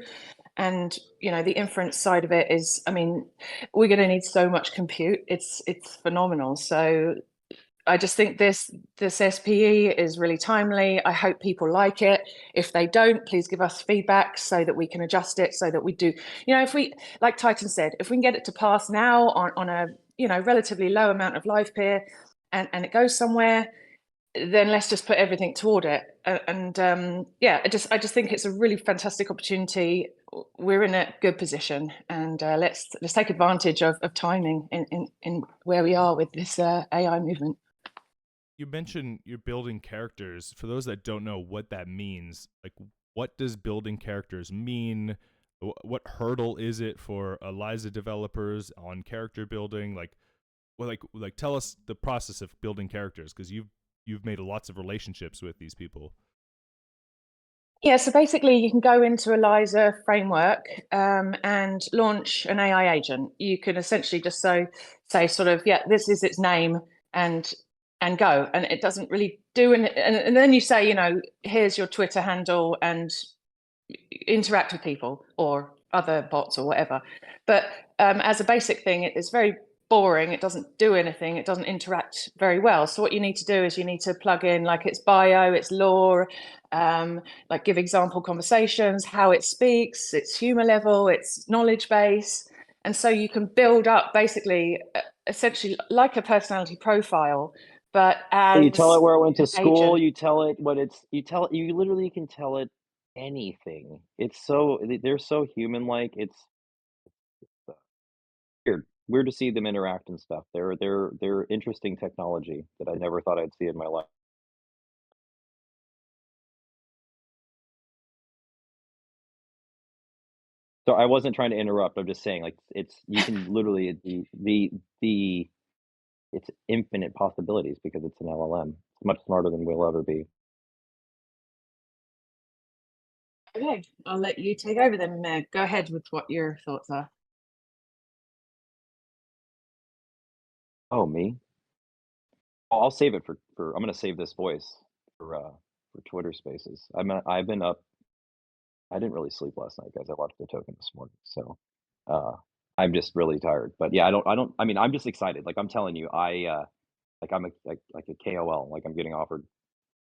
[SPEAKER 8] And, you know, the inference side of it is, I mean, we're going to need so much compute. It's phenomenal. So I just think this SPE is really timely. I hope people like it. If they don't, please give us feedback so that we can adjust it, so that we do, you know, if we, like Titan said, if we can get it to pass now on a, you know, relatively low amount of Livepeer, and it goes somewhere, then let's just put everything toward it. Yeah, I just think it's a really fantastic opportunity. We're in a good position, and let's take advantage of timing in where we are with this AI movement.
[SPEAKER 1] You mentioned you're building characters. For those that don't know what that means, like, what does building characters mean? What hurdle is it for Eliza developers on character building? Like tell us the process of building characters, because you've made lots of relationships with these people.
[SPEAKER 8] Yeah, so basically you can go into Eliza framework and launch an AI agent. You can essentially just say sort of, yeah, this is its name, and go. And it doesn't really do and then you say, you know, here's your Twitter handle, and interact with people or other bots or whatever. But as a basic thing, it's very boring. It doesn't do anything. It doesn't interact very well. So what you need to do is you need to plug in like its bio, its lore, like give example conversations, how it speaks, its humor level, its knowledge base. And so you can build up basically essentially like a personality profile, but as
[SPEAKER 6] you tell it where it went to
[SPEAKER 8] an
[SPEAKER 6] school,
[SPEAKER 8] agent.
[SPEAKER 6] you tell it what it's, you literally can tell it anything. It's so, they're so human-like. It's weird to see them interact and stuff. They're interesting technology that I never thought I'd see in my life. So I wasn't trying to interrupt. I'm just saying, like, it's, you can literally, it's infinite possibilities because it's an LLM. It's much smarter than we'll ever be.
[SPEAKER 8] Okay, I'll let you take over then, Meg. Go ahead with what your thoughts are.
[SPEAKER 6] Oh, me? Oh, I'll save it for I'm gonna save this voice for Twitter Spaces. I've been up. I didn't really sleep last night, guys. I watched the token this morning, so I'm just really tired. But yeah, I mean, I'm just excited. Like I'm telling you, like I'm like a KOL. Like I'm getting offered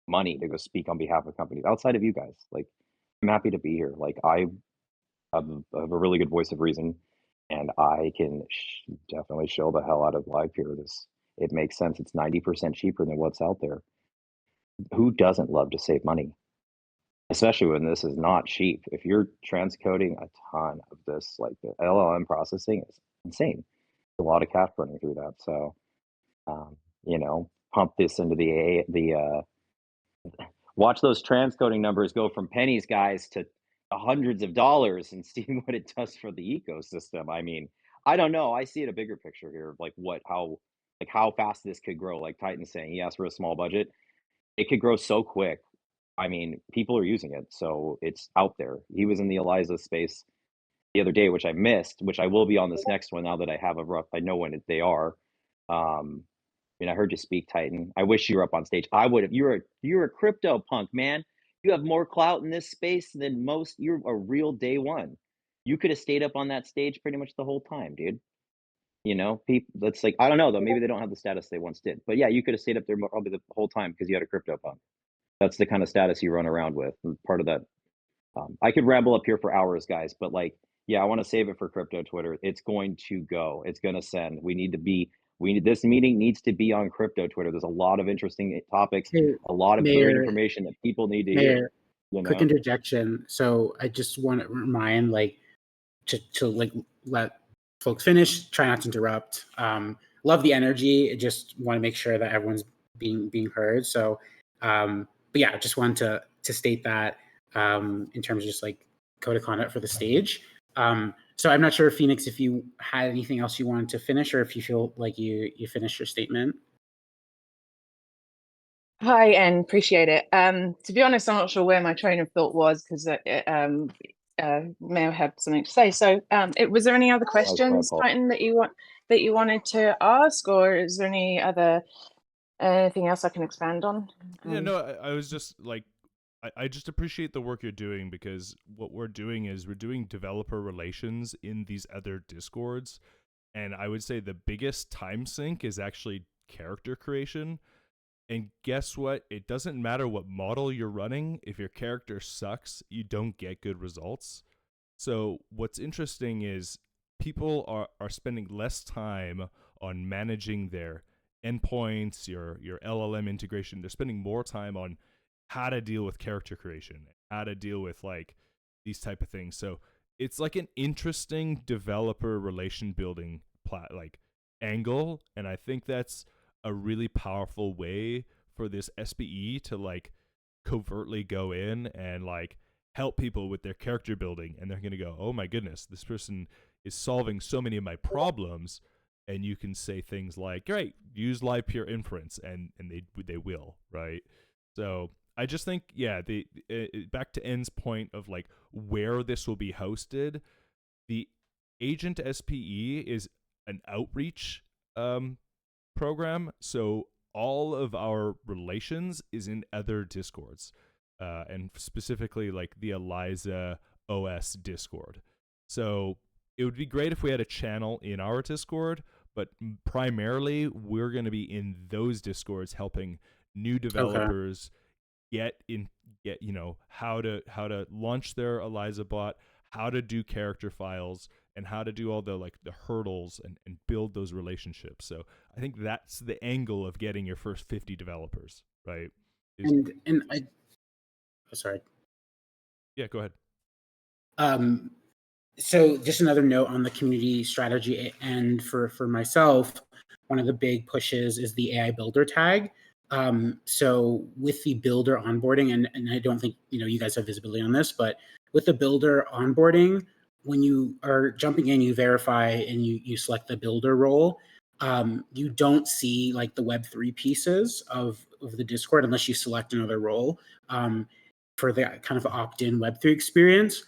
[SPEAKER 6] money to go speak on behalf of companies outside of you guys. Like I'm happy to be here. Like I have a really good voice of reason, and I can definitely show the hell out of Livepeer. It makes sense. It's 90% cheaper than what's out there. Who doesn't love to save money? Especially when this is not cheap. If you're transcoding a ton of this, like the LLM processing is insane. A lot of cash burning through that. So, you know, pump this into watch those transcoding numbers go from pennies, guys, to hundreds of dollars, and see what it does for the ecosystem. I mean, I don't know. I see it a bigger picture here, like how fast this could grow. Like Titan's saying, he asked for a small budget. It could grow so quick. I mean, people are using it, so it's out there. He was in the Eliza space the other day, which I missed, which I will be on this next one now that I have I know when they are. I heard you speak, Titan. I wish you were up on stage. I would have. You're a crypto punk, man. You have more clout in this space than most. You're a real day one. You could have stayed up on that stage pretty much the whole time, dude. People. That's like, I don't know though. Maybe they don't have the status they once did. But yeah, you could have stayed up there probably the whole time because you had a crypto punk. That's the kind of status you run around with. And part of that. I could ramble up here for hours, guys, but yeah, I want to save it for crypto Twitter. It's going to go. It's going to send. This meeting needs to be on crypto Twitter. There's a lot of interesting topics,
[SPEAKER 3] Hey,
[SPEAKER 6] a lot of great
[SPEAKER 3] Mayor,
[SPEAKER 6] information that people need to
[SPEAKER 3] Mayor,
[SPEAKER 6] hear.
[SPEAKER 3] quick interjection. So I just want to remind, to let folks finish. Try not to interrupt. Love the energy. I just want to make sure that everyone's being heard. So, but yeah, I just wanted to state that in terms of just code of conduct for the stage. So I'm not sure, Phoenix, if you had anything else you wanted to finish, or if you feel like you finished your statement.
[SPEAKER 8] Hi, and appreciate it. To be honest, I'm not sure where my train of thought was because Mayor had something to say. So, was there any other questions, Titan, that you wanted to ask, or is there anything else I can expand on?
[SPEAKER 1] Yeah, no, I was just I just appreciate the work you're doing, because what we're doing is we're doing developer relations in these other Discords, and I would say the biggest time sink is actually character creation. And guess what? It doesn't matter what model you're running. If your character sucks, you don't get good results. So what's interesting is people are spending less time on managing their endpoints, your LLM integration. They're spending more time on how to deal with character creation, how to deal with these type of things. So it's like an interesting developer relation building angle, and I think that's a really powerful way for this SPE to covertly go in and help people with their character building, and they're going to go, oh my goodness, this person is solving so many of my problems. And you can say things like, great, use Livepeer inference, and they will, right? So I just think, yeah, back to N's point of where this will be hosted, the agent SPE is an outreach program, so all of our relations is in other Discords, and specifically the Eliza OS Discord. So it would be great if we had a channel in our Discord, but primarily we're going to be in those Discords helping new developers get how to launch their Eliza bot, how to do character files, and how to do all the hurdles and build those relationships. So I think that's the angle of getting your first 50 developers, right?
[SPEAKER 3] Sorry.
[SPEAKER 1] Yeah, go ahead.
[SPEAKER 3] So just another note on the community strategy end for myself, one of the big pushes is the AI builder tag. So with the builder onboarding, and I don't think you guys have visibility on this, but with the builder onboarding, when you are jumping in, you verify and you select the builder role. You don't see the Web3 pieces of the Discord unless you select another role for the kind of opt-in Web3 experience.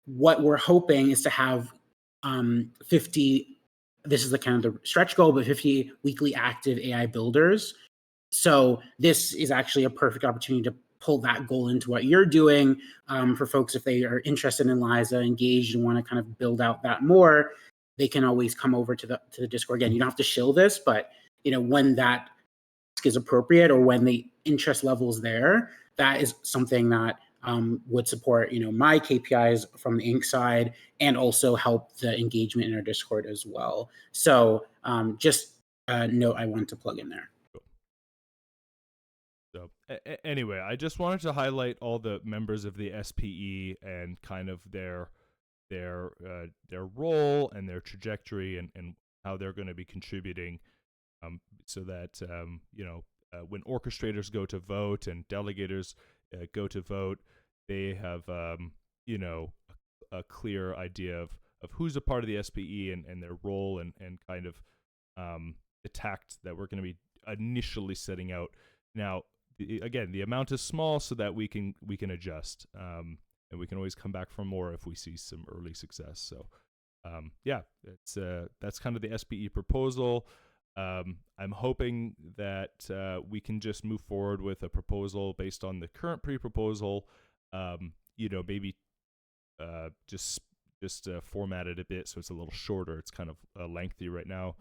[SPEAKER 3] What we're hoping is to have 50, this is the kind of the stretch goal, but 50 weekly active AI builders. So this is actually a perfect opportunity to pull that goal into what you're doing for folks. If they are interested in Eliza, engaged, and want to kind of build out that more, they can always come over to the Discord. Again, you don't have to shill this, but when that is appropriate or when the interest level is there, that is something that would support my KPIs from the Inc. side, and also help the engagement in our Discord as well. So just a note I want to plug in there.
[SPEAKER 1] So anyway, I just wanted to highlight all the members of the SPE and kind of their role and their trajectory and how they're going to be contributing, so that when orchestrators go to vote and delegators go to vote, they have a clear idea of who's a part of the SPE and their role and kind of the tact that we're going to be initially setting out. Now, again, the amount is small so that we can adjust, and we can always come back for more if we see some early success. So, yeah, it's that's kind of the SPE proposal. I'm hoping that we can just move forward with a proposal based on the current pre-proposal. Maybe just format it a bit so it's a little shorter. It's kind of lengthy right now.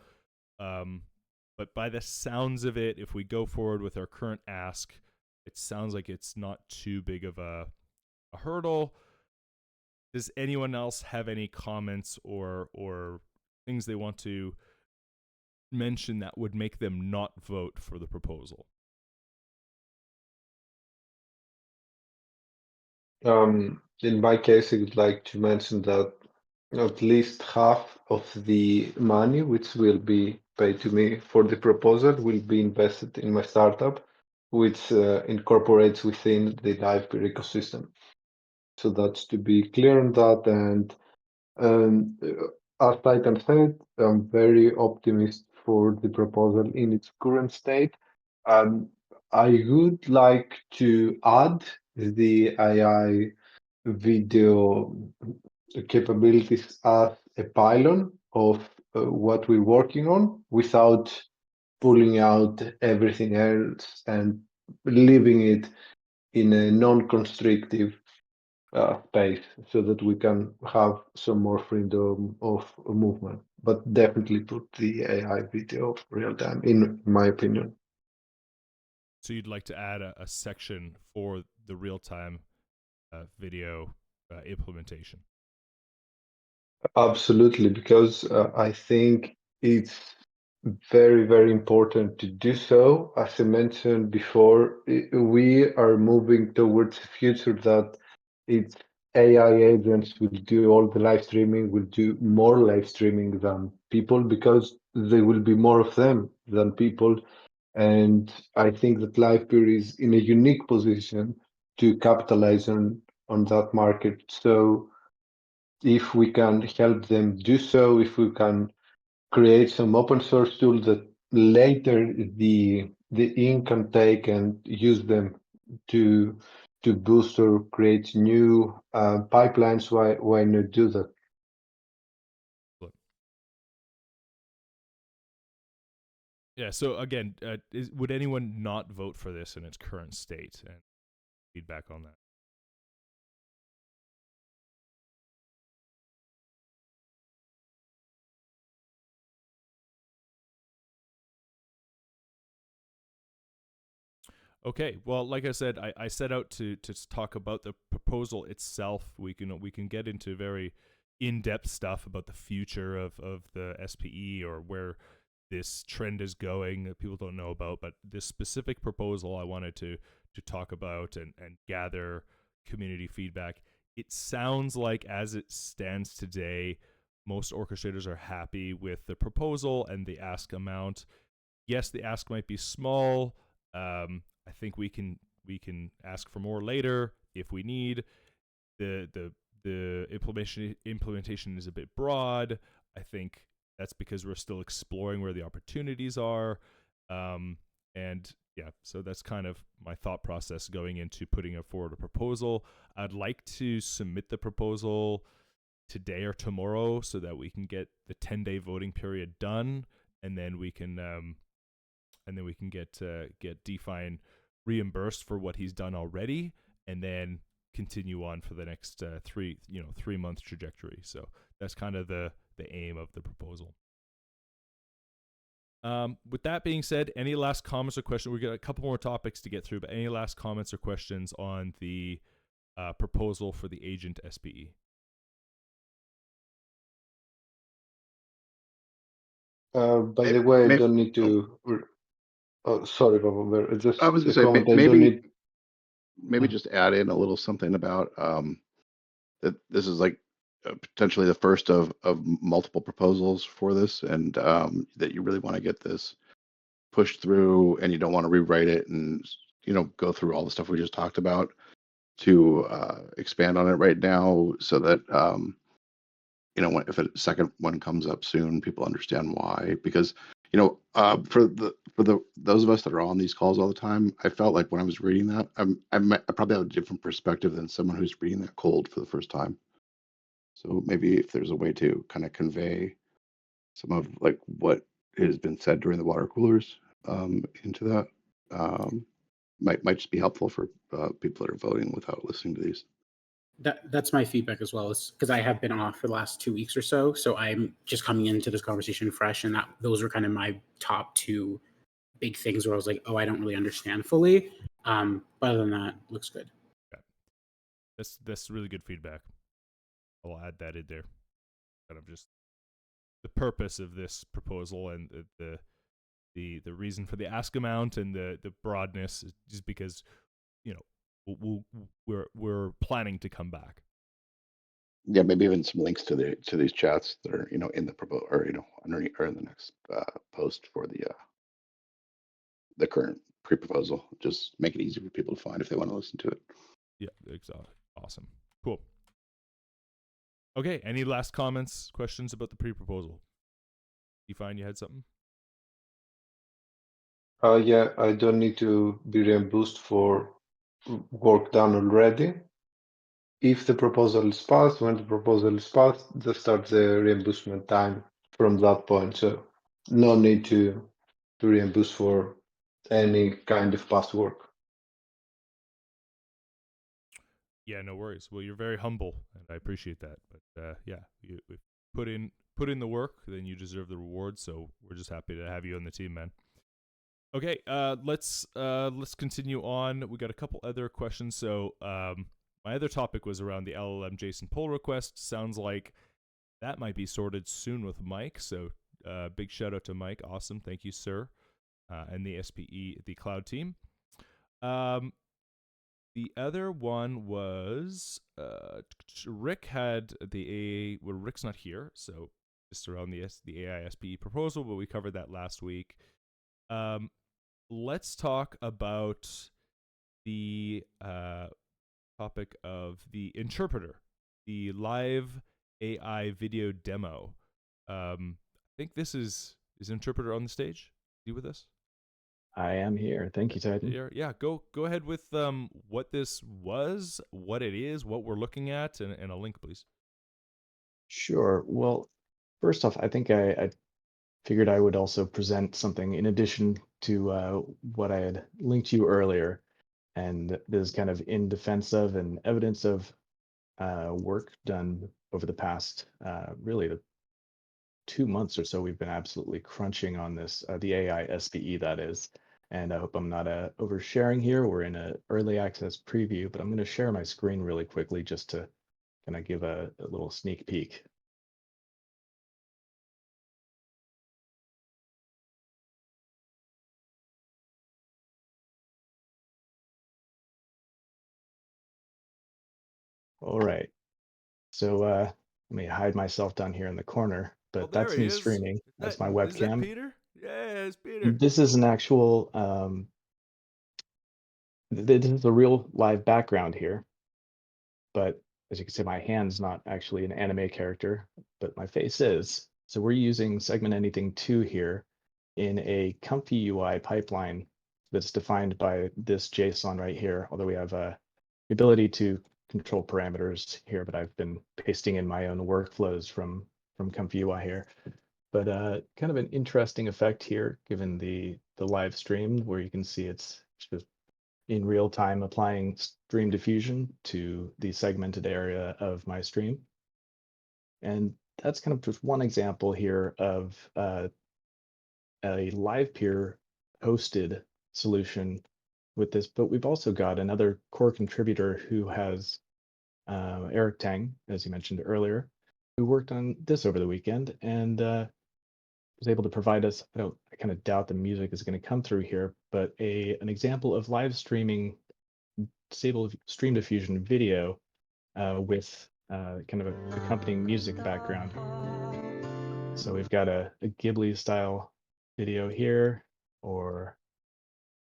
[SPEAKER 1] But by the sounds of it, if we go forward with our current ask, it sounds like it's not too big of a hurdle. Does anyone else have any comments or things they want to mention that would make them not vote for the proposal?
[SPEAKER 2] In my case, I would like to mention that at least half of the money which will be paid to me for the proposal will be invested in my startup, which incorporates within the Livepeer ecosystem. So that's to be clear on that. And as Titan said, I'm very optimistic for the proposal in its current state. I would like to add the AI video capabilities as a pylon of what we're working on without pulling out everything else and leaving it in a non-constrictive space so that we can have some more freedom of movement, but definitely put the AI video real time, in my opinion.
[SPEAKER 1] So you'd like to add a section for the real-time video implementation?
[SPEAKER 2] Absolutely, because I think it's very, very important to do so. As I mentioned before, we are moving towards a future that it's AI agents will do all the live streaming, will do more live streaming than people because there will be more of them than people. And I think that Livepeer is in a unique position to capitalize on that market. So if we can help them do so, if we can create some open source tools that later the ink can take and use them to boost or create new pipelines, why not do that?
[SPEAKER 1] Yeah, so again, would anyone not vote for this in its current state? And feedback on that. Okay, well, like I said, I set out to talk about the proposal itself. We can get into very in-depth stuff about the future of the SPE or where this trend is going that people don't know about. But this specific proposal I wanted to talk about and gather community feedback. It sounds like as it stands today, most orchestrators are happy with the proposal and the ask amount. Yes, the ask might be small. I think we can ask for more later if we need. The implementation is a bit broad. I think that's because we're still exploring where the opportunities are. And yeah, so that's kind of my thought process going into putting forward a proposal. I'd like to submit the proposal today or tomorrow so that we can get the 10-day voting period done, and then we can get Define reimbursed for what he's done already, and then continue on for the next 3-month trajectory. So that's kind of the aim of the proposal. With that being said, any last comments or questions? We've got a couple more topics to get through, but any last comments or questions on the proposal for the agent SPE?
[SPEAKER 2] By the way, I don't need to. Oh, sorry, Robert. Just
[SPEAKER 7] I was
[SPEAKER 2] a
[SPEAKER 7] going
[SPEAKER 2] comment.
[SPEAKER 7] to say
[SPEAKER 2] I don't need.
[SPEAKER 7] maybe just add in a little something about that this is like potentially the first of multiple proposals for this, and that you really want to get this pushed through, and you don't want to rewrite it and go through all the stuff we just talked about to expand on it right now, so that if a second one comes up soon, people understand why. Because for those of us that are on these calls all the time, I felt like when I was reading that, I probably have a different perspective than someone who's reading that cold for the first time. So maybe if there's a way to kind of convey some of like what has been said during the water coolers into that, might just be helpful for people that are voting without listening to these.
[SPEAKER 3] That's my feedback as well, is because I have been off for the last 2 weeks or so. So I'm just coming into this conversation fresh, and those were kind of my top two big things where I was like, oh, I don't really understand fully. But other than that, looks good.
[SPEAKER 1] Yeah. That's really good feedback. I'll add that in there. Kind of just the purpose of this proposal and the reason for the ask amount and the broadness is just because we're planning to come back.
[SPEAKER 7] Yeah, maybe even some links to these chats that are in the proposal, or underneath, or in the next post for the current pre-proposal. Just make it easy for people to find if they want to listen to it.
[SPEAKER 1] Yeah, exactly. Awesome. Cool. Okay, any last comments, questions about the pre-proposal? You find you had something?
[SPEAKER 2] Yeah, I don't need to be reimbursed for work done already. If the proposal is passed, when the proposal is passed, that starts the reimbursement time from that point. So no need to reimburse for any kind of past work.
[SPEAKER 1] Yeah, no worries. Well, you're very humble, and I appreciate that. But yeah, you put in the work, then you deserve the reward. So we're just happy to have you on the team, man. Okay, let's continue on. We got a couple other questions. So my other topic was around the LLM JSON pull request. Sounds like that might be sorted soon with Mike. So big shout out to Mike. Awesome, thank you, sir, and the SPE, the cloud team. The other one was Rick had the well, Rick's not here, so just around the AI SPE proposal, but we covered that last week. Let's talk about the topic of the Interptr, the live AI video demo. I think this is Interptr on the stage. You with us?
[SPEAKER 10] I am here. Thank you, Titan.
[SPEAKER 1] Yeah, go ahead with what this was, what it is, what we're looking at, and a link, please.
[SPEAKER 10] Sure. Well, first off, I think I figured I would also present something in addition to what I had linked to you earlier. And this is kind of in defense of and evidence of work done over the past, really, the 2 months or so. We've been absolutely crunching on this, the AI SPE, that is. And I hope I'm not oversharing here. We're in an early access preview, but I'm going to share my screen really quickly just to kind of give a little sneak peek. All right. So let me hide myself down here in the corner, but that's me streaming. That's my webcam.
[SPEAKER 1] Is that Peter? Yeah, it's Peter.
[SPEAKER 10] This is an actual, this is a real live background here, but as you can see, my hand's not actually an anime character, but my face is. So we're using Segment Anything 2 here in a comfy UI pipeline that's defined by this JSON right here, although we have the ability to control parameters here, but I've been pasting in my own workflows from comfy UI here. But kind of an interesting effect here, given the live stream, where you can see it's just in real time applying stream diffusion to the segmented area of my stream. And that's kind of just one example here of a Livepeer hosted solution with this, but we've also got another core contributor who has Eric Tang, as you mentioned earlier, who worked on this over the weekend and was able to provide us, I kind of doubt the music is going to come through here, but an example of live streaming stable stream diffusion video with kind of a accompanying music background. So we've got a Ghibli style video here, or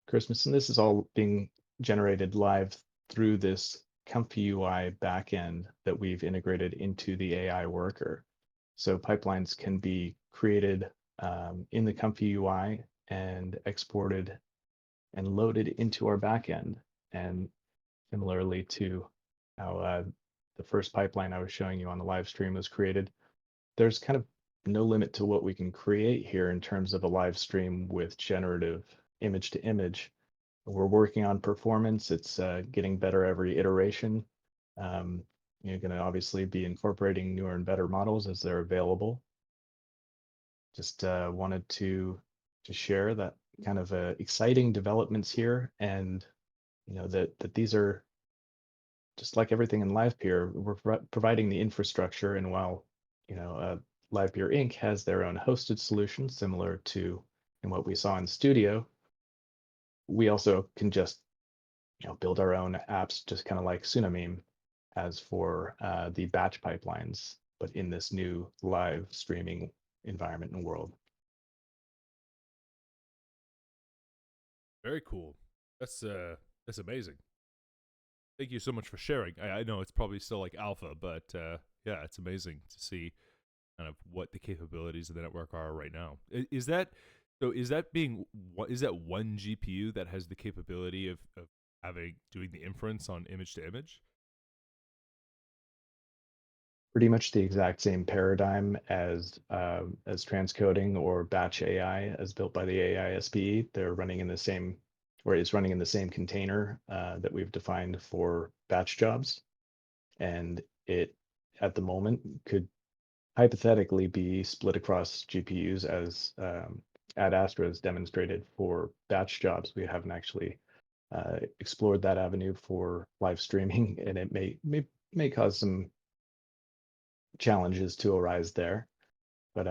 [SPEAKER 10] Christmas, and this is all being generated live through this Comfy UI backend that we've integrated into the AI worker. So pipelines can be created in the Comfy UI and exported and loaded into our backend. And similarly to how the first pipeline I was showing you on the live stream was created, there's kind of no limit to what we can create here in terms of a live stream with generative image to image. We're working on performance. It's getting better every iteration. You're going to obviously be incorporating newer and better models as they're available. Just wanted to share that kind of exciting developments here, and that these are just like everything in Livepeer. We're providing the infrastructure, and while Livepeer Inc. has their own hosted solution similar to what we saw in Studio, we also can just build our own apps, just kind of like Tsunami has for the batch pipelines, but in this new live streaming environment and world.
[SPEAKER 1] Very cool. That's amazing. Thank you so much for sharing. I know it's probably still like alpha, but yeah, it's amazing to see kind of what the capabilities of the network are right now. Is that one GPU that has the capability of doing the inference on image to image?
[SPEAKER 10] Pretty much the exact same paradigm as transcoding or batch AI as built by the AI SPE. They're running in the same, or is running in the same container that we've defined for batch jobs. And it, at the moment, could hypothetically be split across GPUs as Ad Astra has demonstrated for batch jobs. We haven't actually explored that avenue for live streaming, and it may cause some challenges to arise there. But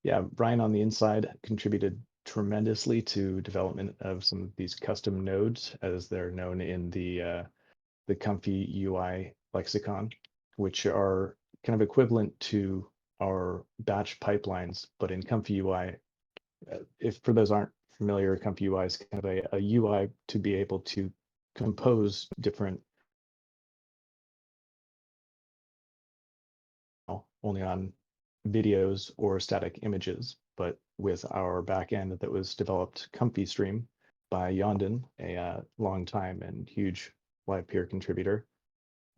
[SPEAKER 10] yeah, Brian on the inside contributed tremendously to development of some of these custom nodes, as they're known in the Comfy UI lexicon, which are kind of equivalent to our batch pipelines, but in Comfy UI, if for those aren't familiar, Comfy UI is kind of a UI to be able to compose different only on videos or static images, but with our backend that was developed Comfy Stream by Yondon, a long time and huge Livepeer contributor,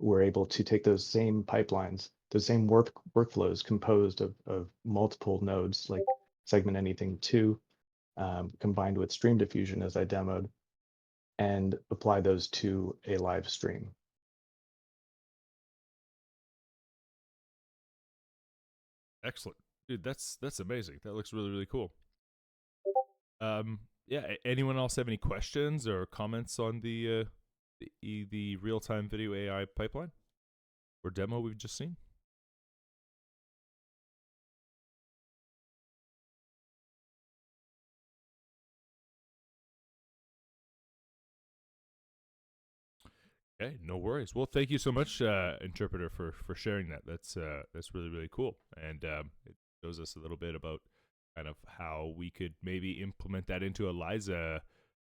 [SPEAKER 10] we're able to take those same pipelines, those same workflows composed of multiple nodes, like segment anything 2, combined with stream diffusion as I demoed, and apply those to a live stream.
[SPEAKER 1] Excellent, dude. That's amazing. That looks really, really cool. Yeah. Anyone else have any questions or comments on the real-time video AI pipeline or demo we've just seen? Okay, no worries. Well, thank you so much, Interptr, for sharing that. That's really, really cool, and it shows us a little bit about kind of how we could maybe implement that into Eliza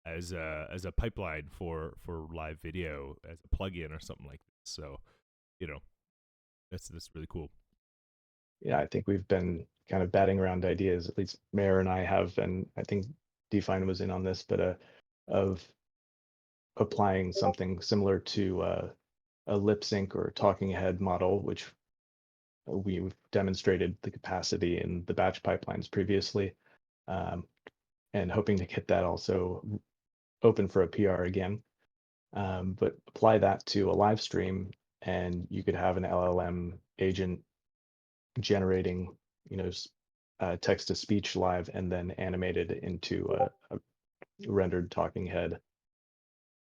[SPEAKER 1] as a pipeline for live video as a plugin or something like this. So, that's really cool.
[SPEAKER 10] Yeah, I think we've been kind of batting around ideas, at least Mayor and I have, and I think Define was in on this, but of applying something similar to a lip sync or talking head model, which we've demonstrated the capacity in the batch pipelines previously, and hoping to get that also open for a PR again. But apply that to a live stream, and you could have an LLM agent generating, text to speech live and then animated into a rendered talking head,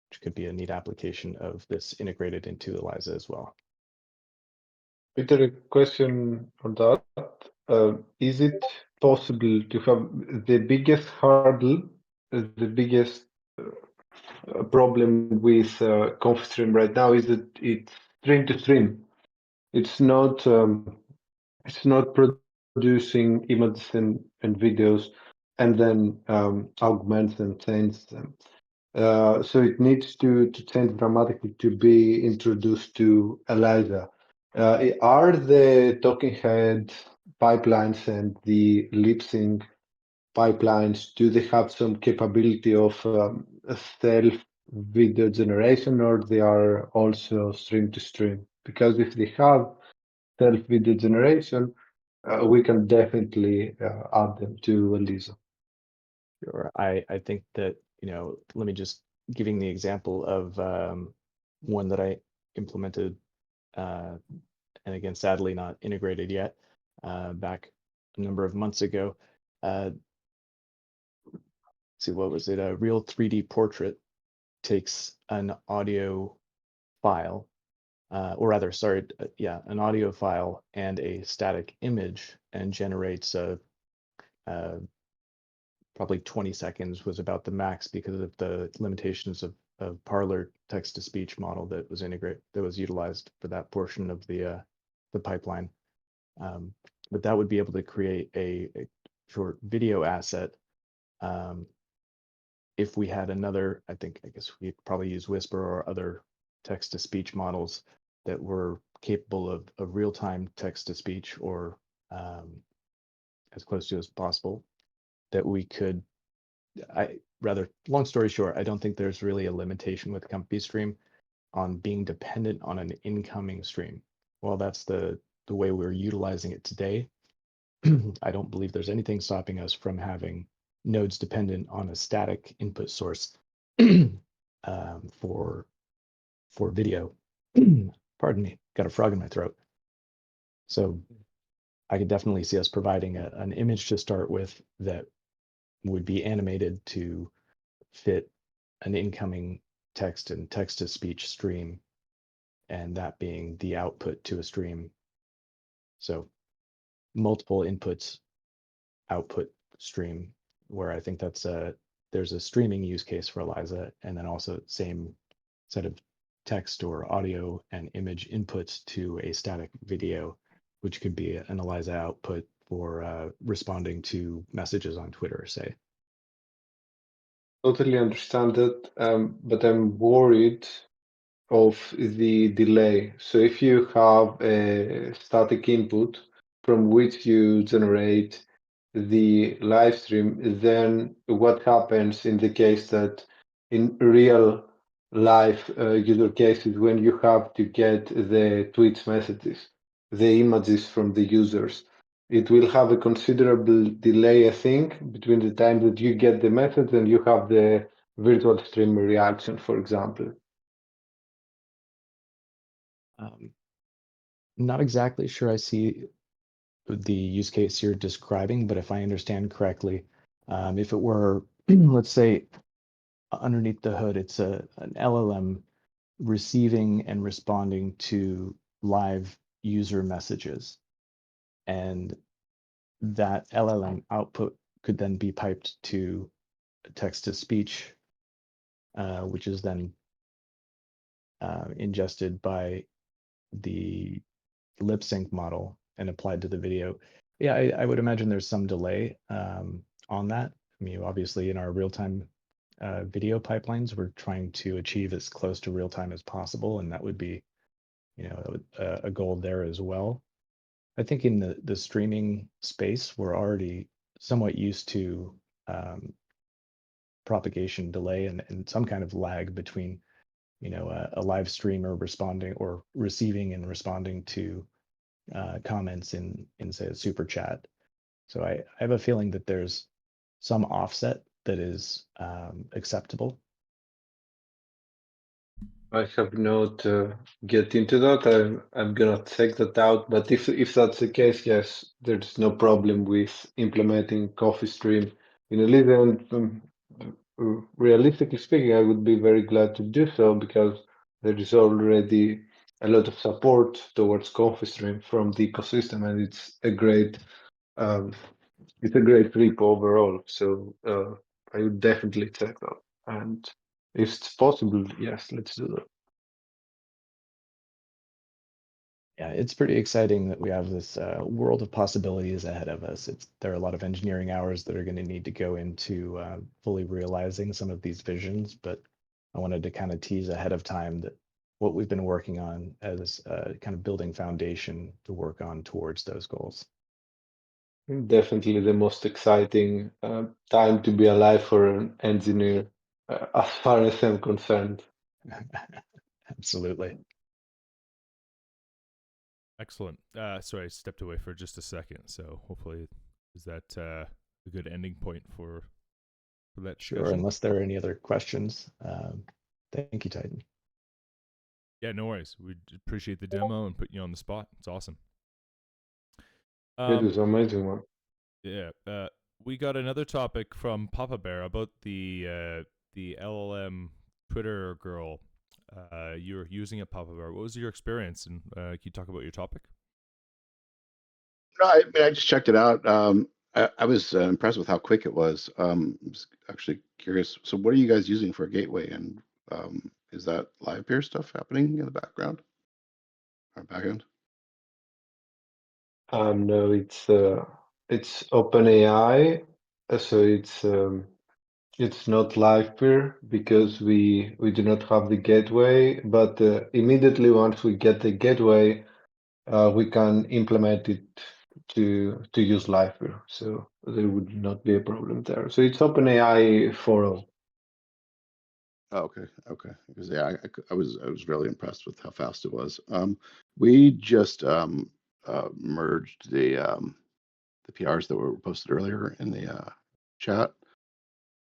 [SPEAKER 10] which could be a neat application of this integrated into Eliza as well.
[SPEAKER 2] Peter, a question on that. Is it possible to have the biggest hurdle, the biggest problem with ConfStream right now is that it's stream to stream. It's not producing images and videos and then augments and changes them. So it needs to change dramatically to be introduced to Eliza. Are the talking head pipelines and the lip sync pipelines, do they have some capability of self video generation, or they are also stream to stream? Because if they have self video generation, we can definitely add them to Eliza.
[SPEAKER 10] Sure. I think that, let me just giving the example of one that I implemented, and again, sadly not integrated yet, back a number of months ago. See, what was it? A real 3D portrait takes an audio file, or rather, sorry, an audio file and a static image, and generates probably 20 seconds was about the max because of the limitations of Parler text-to-speech model that was utilized for that portion of the pipeline. But that would be able to create a short video asset. If we had another, I guess we'd probably use Whisper or other text-to-speech models that were capable of real-time text-to-speech, or as close to as possible, that we could, long story short, I don't think there's really a limitation with ComfyStream on being dependent on an incoming stream. Well, that's the way we're utilizing it today. I don't believe there's anything stopping us from having nodes dependent on a static input source for video. Pardon me, got a frog in my throat. So I could definitely see us providing an image to start with that would be animated to fit an incoming text and text-to-speech stream, and that being the output to a stream. So multiple inputs, output stream, where I think there's a streaming use case for Eliza, and then also same set of text or audio and image inputs to a static video, which could be an Eliza output for responding to messages on Twitter, say.
[SPEAKER 2] Totally understand that, but I'm worried of the delay. So if you have a static input from which you generate the live stream, then what happens in the case that in real life user cases, when you have to get the Twitch messages, the images from the users, it will have a considerable delay, I think, between the time that you get the message and you have the virtual streamer reaction, for example.
[SPEAKER 10] Not exactly sure I see the use case you're describing, but if I understand correctly, if it were, let's say, underneath the hood, it's an LLM receiving and responding to live user messages, and that LLM output could then be piped to text-to-speech, which is then ingested by the lip sync model and applied to the video. Yeah, I would imagine there's some delay on that. I mean, obviously in our real-time video pipelines, we're trying to achieve as close to real time as possible, and that would be, a goal there as well. I think in the streaming space, we're already somewhat used to propagation delay and some kind of lag between, a live streamer responding or receiving and responding to comments in say a super chat. So I have a feeling that there's some offset that is acceptable.
[SPEAKER 2] I have not get into that. I'm gonna check that out. But if that's the case, yes, there's no problem with implementing CoffeeStream in Eliza. And realistically speaking, I would be very glad to do so because there is already a lot of support towards CoffeeStream from the ecosystem, and it's a great repo overall. So I would definitely check that. And if it's possible, yes, let's do that.
[SPEAKER 10] Yeah, it's pretty exciting that we have this world of possibilities ahead of us. There are a lot of engineering hours that are going to need to go into fully realizing some of these visions, but I wanted to kind of tease ahead of time that what we've been working on as kind of building foundation to work on towards those goals.
[SPEAKER 2] Definitely the most exciting time to be alive for an engineer, as far as I'm concerned.
[SPEAKER 10] Absolutely.
[SPEAKER 1] Excellent. Sorry, I stepped away for just a second. So hopefully, is that a good ending point for that discussion?
[SPEAKER 10] Sure, unless there are any other questions. Thank you, Titan.
[SPEAKER 1] Yeah, no worries. We appreciate the demo and putting you on the spot. It's awesome.
[SPEAKER 2] It was an amazing one.
[SPEAKER 1] Yeah, we got another topic from Papa Bear about the LLM Twitter girl. You're using it, Papa Bear. What was your experience? And can you talk about your topic?
[SPEAKER 7] No, I mean, I just checked it out. I was impressed with how quick it was. I was actually curious. So, what are you guys using for a gateway? And is that Livepeer stuff happening in the background or backend?
[SPEAKER 2] No, it's OpenAI, so it's not Livepeer because we do not have the gateway. But immediately once we get the gateway, we can implement it to use Livepeer. So there would not be a problem there. So it's OpenAI for all.
[SPEAKER 7] Oh, okay. Because yeah, I was really impressed with how fast it was. We just merged the PRs that were posted earlier in the chat.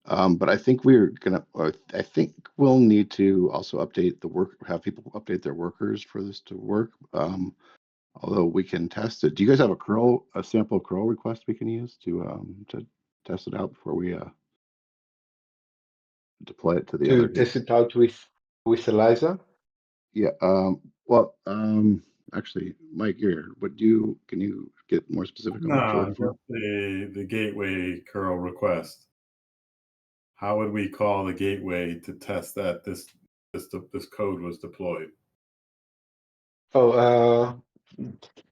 [SPEAKER 7] But I think I think we'll need to also have people update their workers for this to work. Although we can test it. Do you guys have a sample curl request we can use to test it out before we deploy it to the other?
[SPEAKER 2] To test it out with Eliza?
[SPEAKER 7] Yeah. Actually, Mike, can you get more specific on what you're looking for?
[SPEAKER 4] The gateway curl request. How would we call the gateway to test that this code was deployed?
[SPEAKER 2] Oh,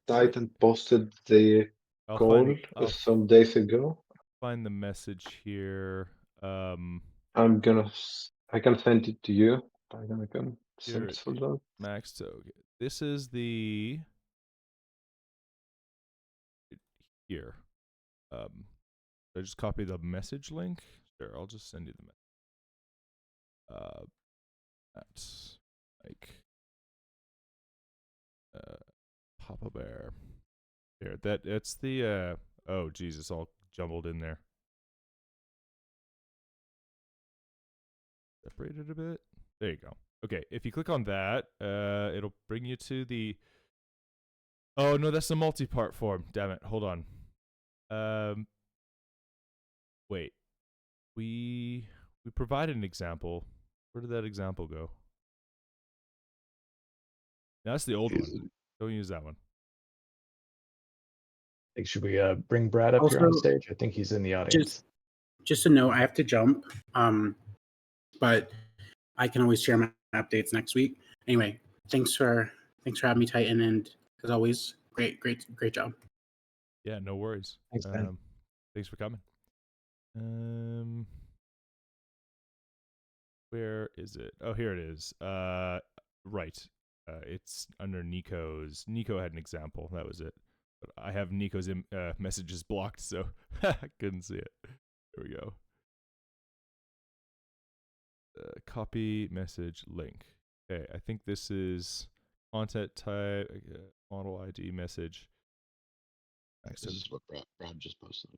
[SPEAKER 2] Titan posted the code some days ago.
[SPEAKER 1] Find the message here.
[SPEAKER 2] I can send it to you. I can
[SPEAKER 1] Here
[SPEAKER 2] search for that.
[SPEAKER 1] Max, so this is the here. I just copy the message link. Sure, I'll just send you the message. That's like Papa Bear. Here, that's the oh Jesus, all jumbled in there. Separated a bit. There you go. Okay, if you click on that, it'll bring you to the. Oh no, that's the multi-part form. Damn it! Hold on. Wait. We provided an example. Where did that example go? No, that's the old one. Don't use that one.
[SPEAKER 10] Should we bring Brad up here on stage? I think he's in the audience.
[SPEAKER 3] Just a note, I have to jump, but I can always share my updates next week. Anyway, thanks for having me, Titan, and as always, great job.
[SPEAKER 1] Yeah, no worries.
[SPEAKER 10] Thanks, Ben.
[SPEAKER 1] Thanks for coming. Where is it? Oh, here it is. Right. It's under Nico's. Nico had an example. That was it. But I have Nico's messages blocked, so I couldn't see it. There we go. Copy message link. Okay, I think this is content type, model ID message.
[SPEAKER 7] This is what Brad just posted.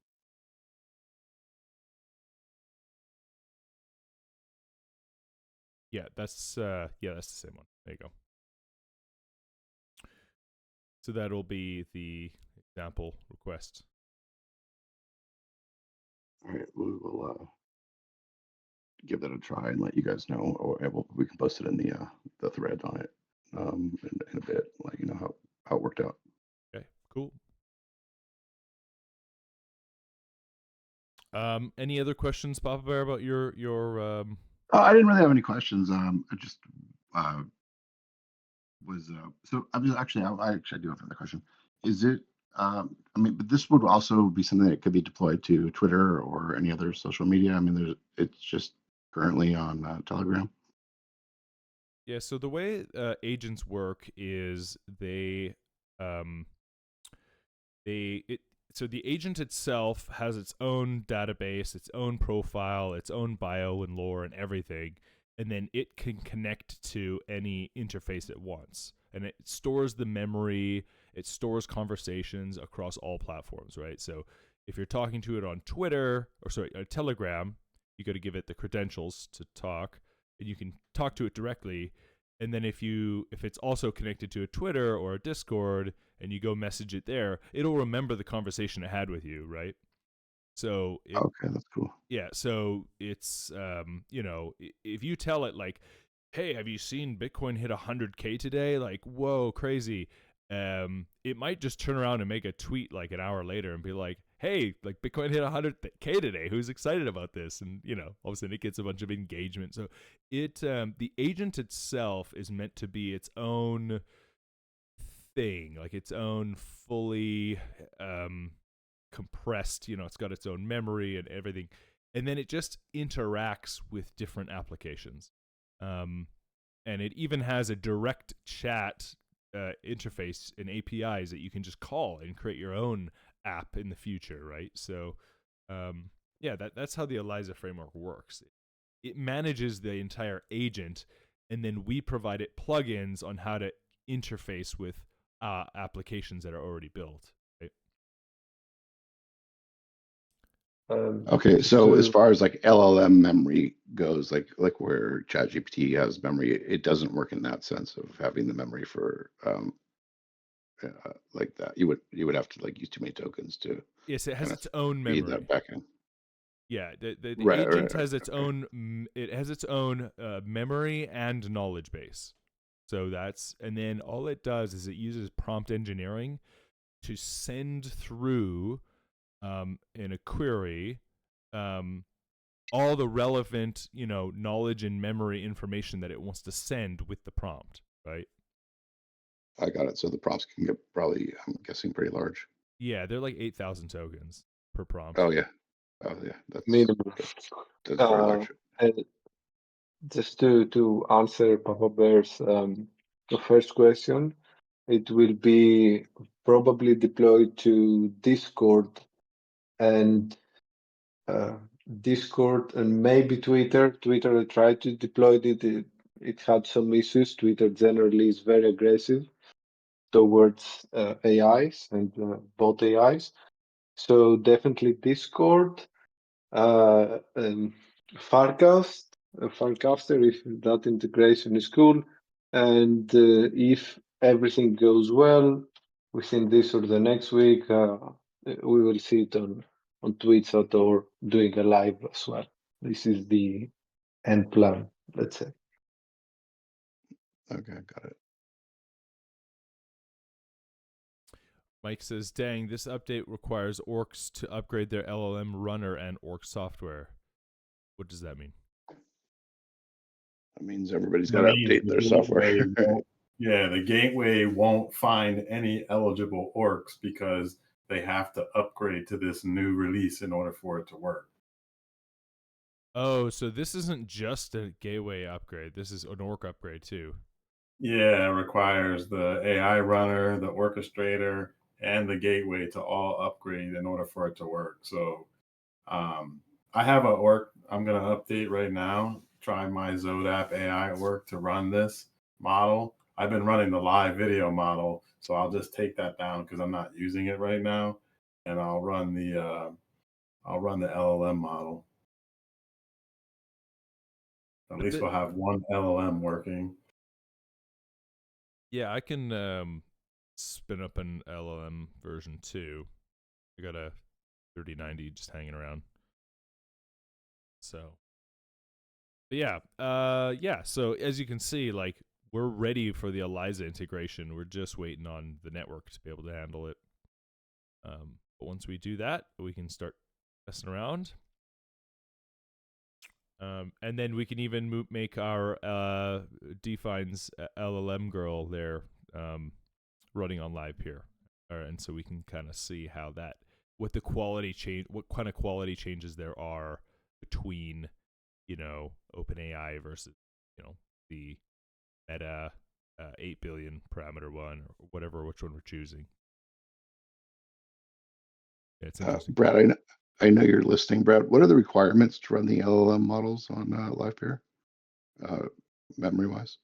[SPEAKER 1] Yeah, that's the same one. There you go. So that'll be the example request.
[SPEAKER 7] All right, we will give that a try and let you guys know, or we can post it in the thread on it in a bit, let you know how it worked out.
[SPEAKER 1] Okay, cool. Any other questions, Papa Bear, about your
[SPEAKER 7] I didn't really have any questions. I just was so I mean, actually, I actually do have another question. Is it? I mean, but this would also be something that could be deployed to Twitter or any other social media. I mean, it's just currently on Telegram.
[SPEAKER 1] Yeah, so the way agents work is so the agent itself has its own database, its own profile, its own bio and lore and everything, and then it can connect to any interface it wants. And it stores the memory, it stores conversations across all platforms, right? So if you're talking to it on Twitter, or sorry, Telegram, you got to give it the credentials to talk, and you can talk to it directly. And then if it's also connected to a Twitter or a Discord and you go message it there, it'll remember the conversation it had with you, right? So
[SPEAKER 7] Okay, that's cool.
[SPEAKER 1] yeah, so it's if you tell it like, hey, have you seen Bitcoin hit 100K today? Like, whoa, crazy. It might just turn around and make a tweet like an hour later and be like, hey, like Bitcoin hit 100K today. Who's excited about this? And all of a sudden it gets a bunch of engagement. So the agent itself is meant to be its own thing, like its own fully compressed, it's got its own memory and everything. And then it just interacts with different applications. And it even has a direct chat interface and APIs that you can just call and create your own app in the future, right? So, that's how the Eliza framework works. It manages the entire agent, and then we provide it plugins on how to interface with applications that are already built. Right?
[SPEAKER 7] Okay, so as
[SPEAKER 2] To
[SPEAKER 7] far as like LLM memory goes, like where ChatGPT has memory, it doesn't work in that sense of having the memory for like that. You would have to like use too many tokens to
[SPEAKER 1] Yes, it has
[SPEAKER 7] kind of
[SPEAKER 1] its own
[SPEAKER 7] feed
[SPEAKER 1] memory.
[SPEAKER 7] that back in.
[SPEAKER 1] Yeah, the
[SPEAKER 7] Right,
[SPEAKER 1] agent
[SPEAKER 7] right.
[SPEAKER 1] has its
[SPEAKER 7] Okay.
[SPEAKER 1] own. It has its own memory and knowledge base. So and then all it does is it uses prompt engineering to send through in a query all the relevant knowledge and memory information that it wants to send with the prompt, right?
[SPEAKER 7] I got it. So the prompts can get probably, I'm guessing, pretty large.
[SPEAKER 1] Yeah, they're like 8,000 tokens per prompt.
[SPEAKER 7] Oh yeah. That's
[SPEAKER 2] minimum.
[SPEAKER 7] very large.
[SPEAKER 2] And just to answer Papa Bear's the first question, it will be probably deployed to Discord and maybe Twitter. Twitter tried to deploy it. It had some issues. Twitter generally is very aggressive towards AIs and bot AIs. So definitely Discord, Farcast, Farcaster, if that integration is cool, and if everything goes well within this or the next week, we will see it on Twitch or doing a live as well. This is the end plan, let's say.
[SPEAKER 7] Okay, got it.
[SPEAKER 1] Mike says, dang, this update requires orcs to upgrade their LLM runner and orc software. What does that mean?
[SPEAKER 7] That means everybody's
[SPEAKER 4] That
[SPEAKER 7] got to
[SPEAKER 4] means
[SPEAKER 7] update
[SPEAKER 4] the
[SPEAKER 7] their software.
[SPEAKER 4] gateway won't, yeah, the gateway won't find any eligible orcs because they have to upgrade to this new release in order for it to work.
[SPEAKER 1] Oh, so this isn't just a gateway upgrade. This is an orc upgrade too.
[SPEAKER 4] Yeah, it requires the AI runner, the orchestrator, and the gateway to all upgrade in order for it to work. So I have an orc I'm going to update right now. Try my Zodap AI orc to run this model. I've been running the live video model, so I'll just take that down because I'm not using it right now, and I'll run the LLM model. At least we'll have one LLM working.
[SPEAKER 1] Yeah, I can spin up an LLM version 2. I got a 3090 just hanging around. So, but yeah. So as you can see, like we're ready for the Eliza integration. We're just waiting on the network to be able to handle it. But once we do that, we can start messing around. And then we can even make our Defines LLM Girl there running on Livepeer, and so we can kind of see how that, what the quality change, what kind of quality changes there are between, OpenAI versus, the Meta 8 billion parameter one, or whatever, which one we're choosing. Yeah, it's interesting.
[SPEAKER 7] Brad, I know you're listening. Brad, what are the requirements to run the LLM models on Livepeer, memory-wise?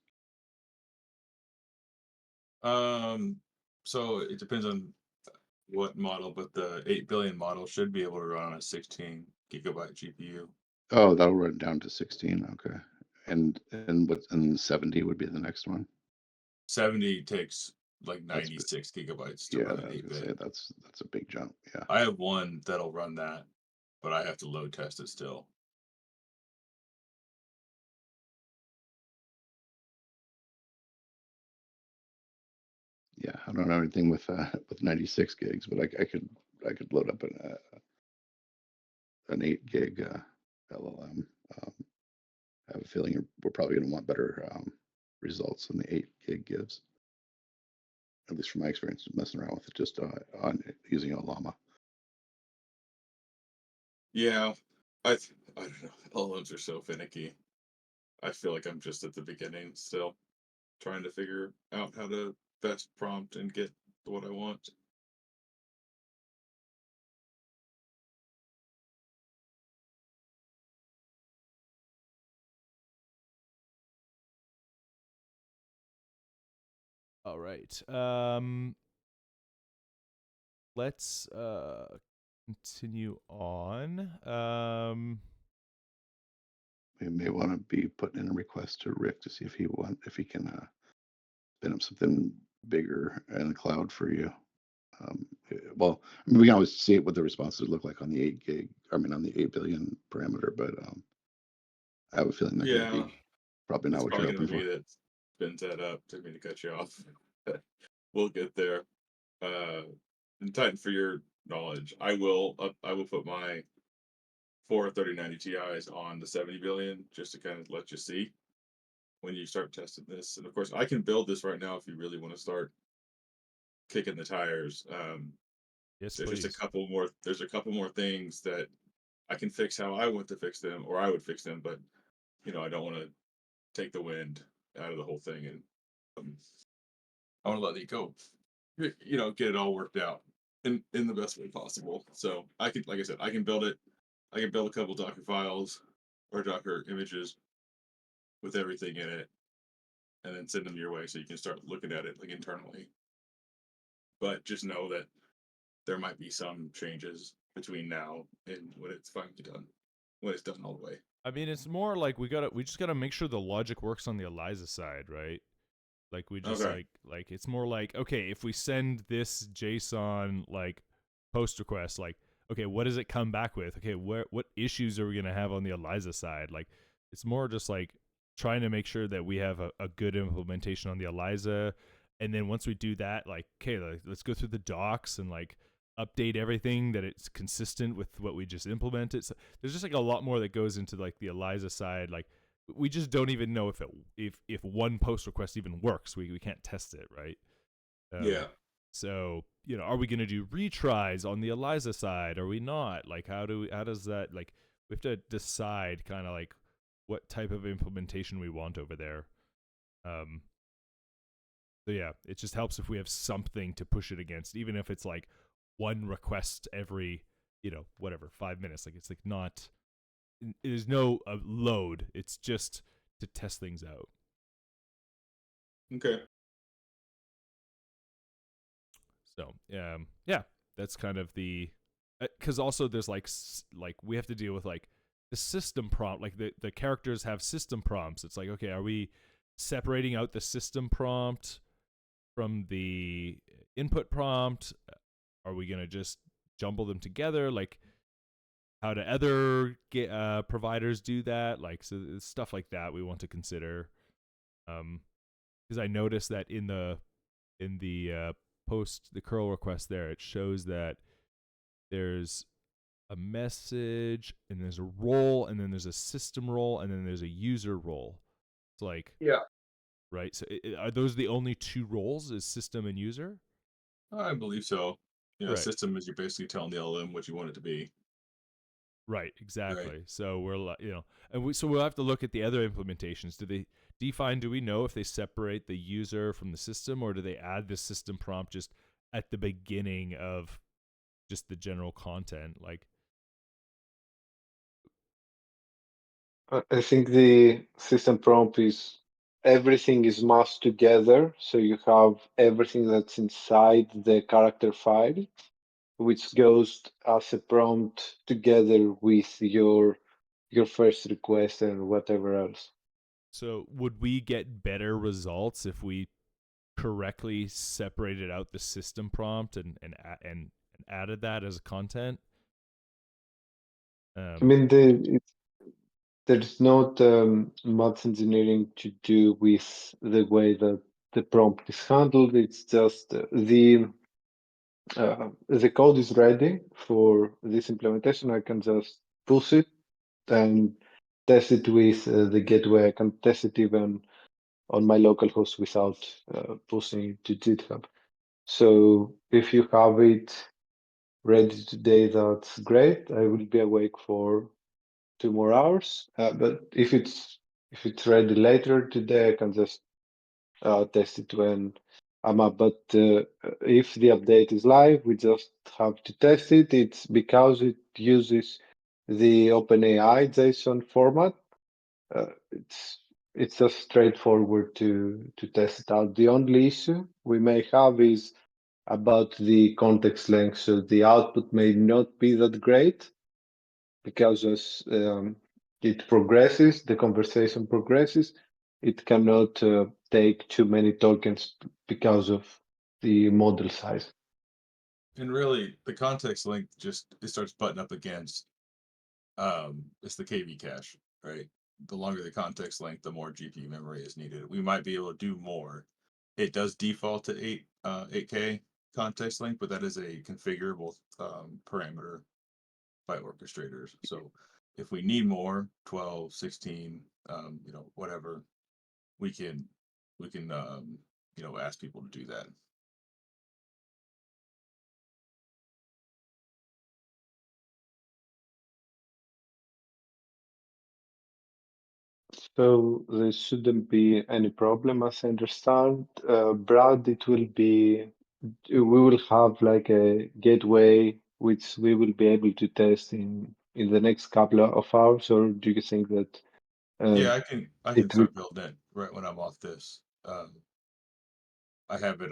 [SPEAKER 11] So it depends on what model, but the 8 billion model should be able to run on a 16 gigabyte GPU.
[SPEAKER 7] Oh, that'll run down to 16. Okay. And 70 would be the next one.
[SPEAKER 11] 70 takes like 96 gigabytes to run an 8-bit.
[SPEAKER 7] That's a big jump. Yeah.
[SPEAKER 11] I have one that'll run that, but I have to load test it still.
[SPEAKER 7] Yeah, I don't know anything with 96 gigs, but I could load up an 8 gig LLM. I have a feeling we're probably going to want better results than the 8 gig gives. At least from my experience messing around with it, just on using a llama.
[SPEAKER 11] Yeah, I don't know. LLMs are so finicky. I feel like I'm just at the beginning still, trying to figure out how to best prompt and get what I want.
[SPEAKER 1] All right. Let's continue on.
[SPEAKER 7] We may want to be putting in a request to Rick to see if he can spin up something bigger in the cloud for you. Well, I mean, we can always see what the responses look like on the 8 gig. I mean, on the 8 billion parameter, but I have a feeling they're going to be probably not
[SPEAKER 11] It's
[SPEAKER 7] what
[SPEAKER 11] probably
[SPEAKER 7] you're
[SPEAKER 11] going
[SPEAKER 7] hoping
[SPEAKER 11] to
[SPEAKER 7] for.
[SPEAKER 11] be that spins that up. Didn't mean to cut you off. We'll get there. And Titan, for your knowledge, I will put my 4 3090 Ti's on the 70 billion just to kind of let you see when you start testing this. And of course, I can build this right now if you really want to start kicking the tires.
[SPEAKER 1] Yes,
[SPEAKER 11] There's
[SPEAKER 1] please.
[SPEAKER 11] just a couple more. There's a couple more things that I can fix how I want to fix them, or I would fix them, but I don't want to take the wind out of the whole thing, and I want to let it go. Get it all worked out in the best way possible. So I can, like I said, I can build it. I can build a couple Docker files or Docker images with everything in it, and then send them your way so you can start looking at it like internally. But just know that there might be some changes between now and when it's finally done, when it's done all the way.
[SPEAKER 1] I mean, it's more like we just gotta make sure the logic works on the Eliza side, right? Like we just
[SPEAKER 11] Okay.
[SPEAKER 1] like it's more like, okay, if we send this JSON like post request, like, okay, what does it come back with? Okay, what issues are we gonna have on the Eliza side? Like, it's more just like trying to make sure that we have a good implementation on the Eliza, and then once we do that, like, okay, let's go through the docs and like update everything that it's consistent with what we just implemented. So there's just like a lot more that goes into like the Eliza side. Like, we just don't even know if one post request even works. We can't test it, right?
[SPEAKER 11] Yeah.
[SPEAKER 1] So are we going to do retries on the Eliza side? Are we not? Like, how does that, like, we have to decide kind of like what type of implementation we want over there. So yeah, it just helps if we have something to push it against, even if it's like one request every, whatever, 5 minutes. Like, it's like not, there's no load. It's just to test things out.
[SPEAKER 11] Okay.
[SPEAKER 1] So yeah, that's kind of the, because also there's like we have to deal with like the system prompt. Like the characters have system prompts. It's like, okay, are we separating out the system prompt from the input prompt? Are we gonna just jumble them together? Like, how do other providers do that? Like, so stuff like that we want to consider. Because I noticed that in the post, the curl request there, it shows that there's a message, and there's a role, and then there's a system role, and then there's a user role. It's like,
[SPEAKER 2] Yeah.
[SPEAKER 1] right. So are those the only two roles? Is system and user?
[SPEAKER 11] I believe so. You know,
[SPEAKER 1] Right.
[SPEAKER 11] system is you're basically telling the LLM what you want it to be.
[SPEAKER 1] Right, exactly.
[SPEAKER 11] Right.
[SPEAKER 1] So we're, you know, and so we'll have to look at the other implementations. Do they define? Do we know if they separate the user from the system, or do they add the system prompt just at the beginning of just the general content? Like,
[SPEAKER 2] I think the system prompt is everything is mashed together. So you have everything that's inside the character file, which goes as a prompt together with your first request and whatever else.
[SPEAKER 1] so would we get better results if we correctly separated out the system prompt and added that as content?
[SPEAKER 2] I mean, there's not much engineering to do with the way that the prompt is handled. It's just the code is ready for this implementation. I can just push it and test it with the gateway. I can test it even on my local host without pushing it to GitHub. So if you have it ready today, that's great. I will be awake for 2 more hours. But if it's ready later today, I can just test it when I'm up. But if the update is live, we just have to test it. It's because it uses the OpenAI JSON format. It's just straightforward to test it out. The only issue we may have is about the context length. So the output may not be that great because as it progresses, the conversation progresses, it cannot take too many tokens because of the model size.
[SPEAKER 11] And really, the context length just it starts butting up against it's the KV cache, right? The longer the context length, the more GPU memory is needed. We might be able to do more. It does default to 8K context length, but that is a configurable parameter by orchestrators. So if we need more, 12, 16, you know, whatever, we can you know, ask people to do that.
[SPEAKER 2] So there shouldn't be any problem, as I understand. Brad, we will have like a gateway which we will be able to test in the next couple of hours, or do you think that
[SPEAKER 11] Yeah, I can
[SPEAKER 2] it will?
[SPEAKER 11] start building it right when I'm off this. I have it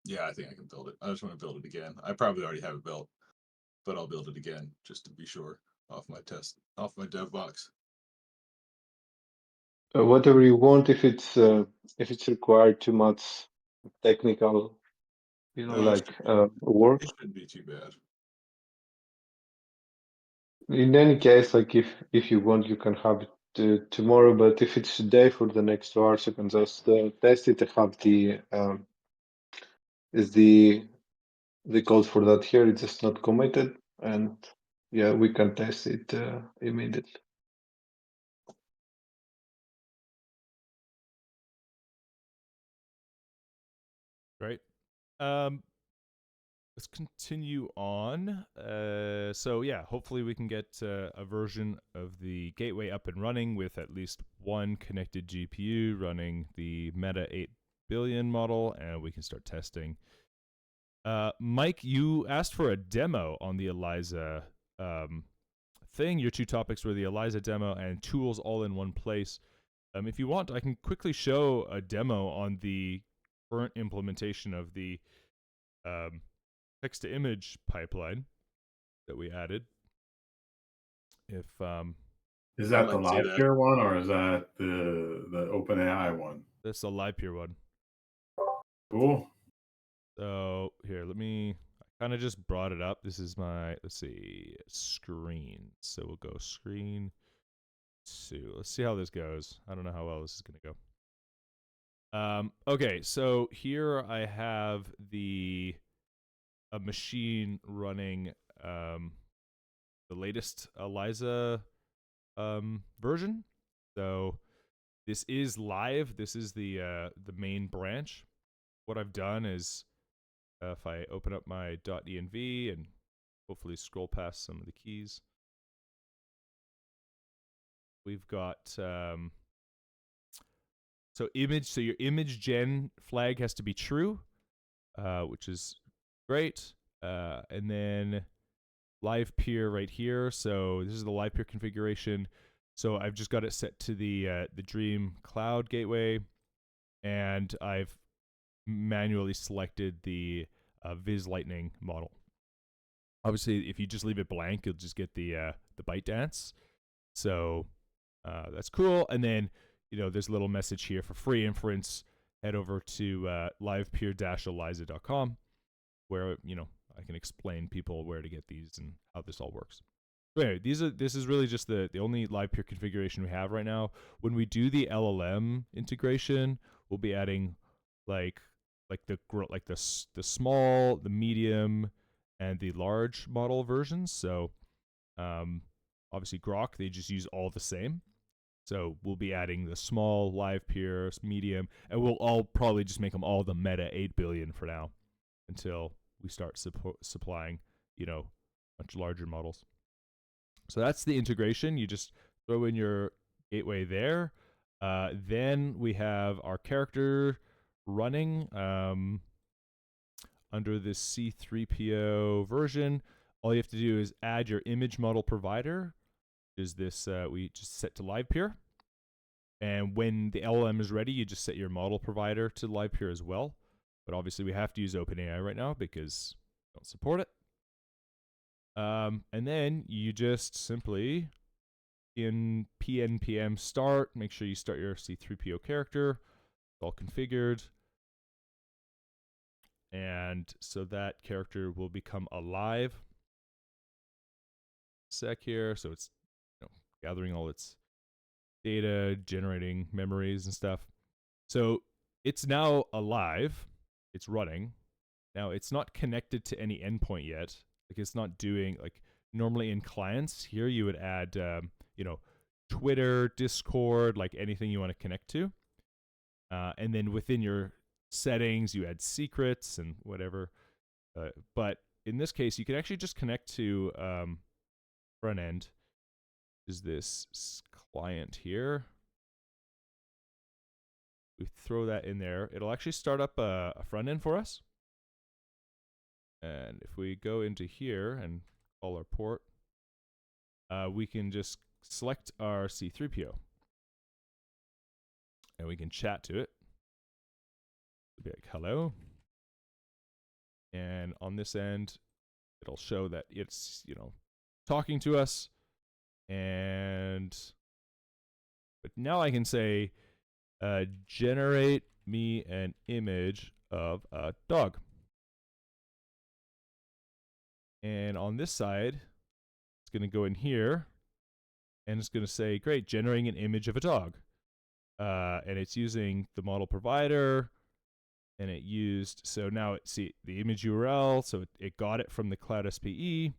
[SPEAKER 11] yeah, I think I can build it. I just want to build it again. I probably already have it built, but I'll build it again just to be sure off my dev box.
[SPEAKER 2] Whatever you want, if it's required too much technical,
[SPEAKER 11] No,
[SPEAKER 2] like work.
[SPEAKER 11] it shouldn't be too bad.
[SPEAKER 2] In any case, like if you want, you can have it tomorrow. But if it's today for the next 2 hours, you can just test it. I have the code for that here. It's just not committed, and yeah, we can test it immediately.
[SPEAKER 1] Right. Let's continue on. So yeah, hopefully we can get a version of the gateway up and running with at least one connected GPU running the Meta 8 billion model, and we can start testing. Mike, you asked for a demo on the Eliza thing. Your two topics were the Eliza demo and tools all in one place. If you want, I can quickly show a demo on the current implementation of the text to image pipeline that we added. If
[SPEAKER 12] is that the Livepeer one or is that the OpenAI one?
[SPEAKER 1] That's a Livepeer one.
[SPEAKER 12] Cool.
[SPEAKER 1] So here, I kind of just brought it up. This is my, let's see, screen. So we'll go screen 2. Let's see how this goes. I don't know how well this is going to go. Okay, so here I have the a machine running the latest Eliza version. So this is live. This is the main branch. What I've done is, if I open up my .env and hopefully scroll past some of the keys, we've got so your image gen flag has to be true, which is great. And then Livepeer right here. So this is the Livepeer configuration. So I've just got it set to the Dream Cloud Gateway, and I've manually selected the Viz Lightning model. Obviously, if you just leave it blank, you'll just get the ByteDance. So that's cool. And then, there's a little message here for free inference. Head over to livepeer-eliza.com, where I can explain people where to get these and how this all works. So anyway, this is really just the only Livepeer configuration we have right now. When we do the LLM integration, we'll be adding like the small, the medium, and the large model versions. So obviously Grok, they just use all the same. So we'll be adding the small Livepeer, medium, and we'll all probably just make them all the Meta 8 billion for now until we start supplying, much larger models. So that's the integration. You just throw in your gateway there. Then we have our character running under this C3PO version. All you have to do is add your image model provider. Is this we just set to Livepeer. And when the LLM is ready, you just set your model provider to Livepeer as well. But obviously we have to use OpenAI right now because we don't support it. And then you just simply, in PNPM start, make sure you start your C3PO character. It's all configured. And so that character will become alive. Sec here. So it's gathering all its data, generating memories and stuff. So it's now alive. It's running. Now it's not connected to any endpoint yet. Like it's not doing, like normally in clients here you would add Twitter, Discord, like anything you want to connect to. And then within your settings you add secrets and whatever. But in this case you can actually just connect to front end. Is this client here? We throw that in there. It'll actually start up a front end for us. And if we go into here and call our port, we can just select our C3PO. And we can chat to it. It'll be like, hello. And on this end, it'll show that it's, talking to us. But now I can say, generate me an image of a dog. And on this side, it's going to go in here, and it's going to say, great, generating an image of a dog. And it's using the model provider, and it used, so now see the image URL, so it got it from the Cloud SPE.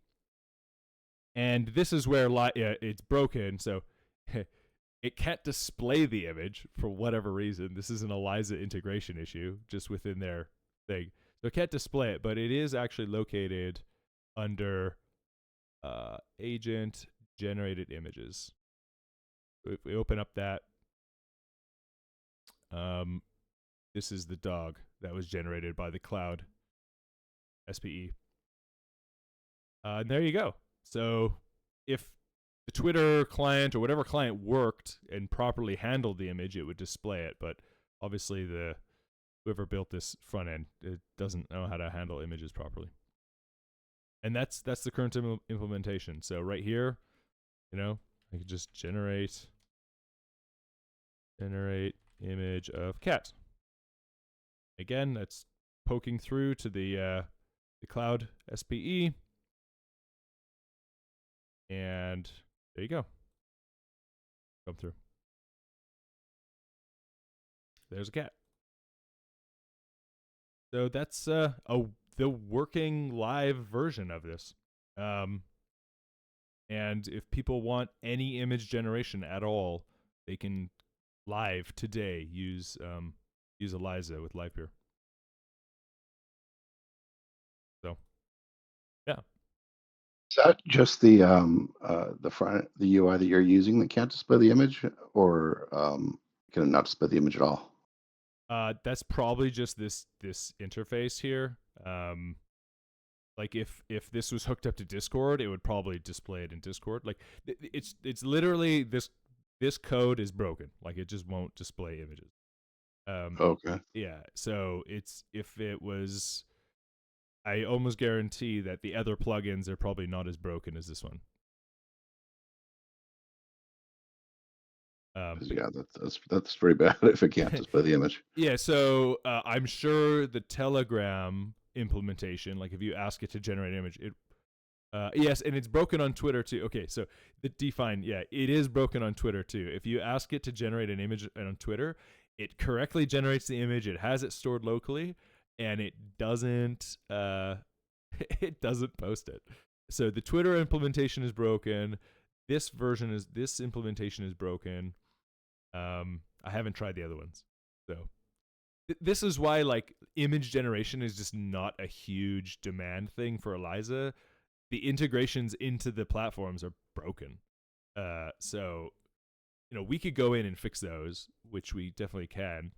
[SPEAKER 1] And this is where it's broken, so it can't display the image for whatever reason. This is an Eliza integration issue just within their thing. So it can't display it, but it is actually located under agent generated images. If we open up that, this is the dog that was generated by the Cloud SPE. And there you go. So if the Twitter client or whatever client worked and properly handled the image, it would display it. But obviously whoever built this front end, it doesn't know how to handle images properly. And that's the current implementation. So right here, I could just generate image of cat. Again, that's poking through to the Cloud SPE. And there you go. Come through. There's a cat. So that's the the working live version of this. And if people want any image generation at all, they can live today use Eliza with Livepeer. So, yeah.
[SPEAKER 7] Is that just the front, the UI that you're using that can't display the image, or can it not display the image at all?
[SPEAKER 1] That's probably just this interface here. Like if this was hooked up to Discord, it would probably display it in Discord. Like it's literally this code is broken. Like it just won't display images.
[SPEAKER 7] Okay.
[SPEAKER 1] Yeah. So if it was, I almost guarantee that the other plugins are probably not as broken as this one.
[SPEAKER 7] Yeah, that's very bad if it can't display the image.
[SPEAKER 1] Yeah, so I'm sure the Telegram implementation, like if you ask it to generate an image, it yes, and it's broken on Twitter too. Okay, so the define, yeah, it is broken on Twitter too. If you ask it to generate an image on Twitter, it correctly generates the image. It has it stored locally, and it doesn't it doesn't post it. So the Twitter implementation is broken. This implementation is broken. I haven't tried the other ones. So this is why like image generation is just not a huge demand thing for Eliza. The integrations into the platforms are broken. So we could go in and fix those, which we definitely can.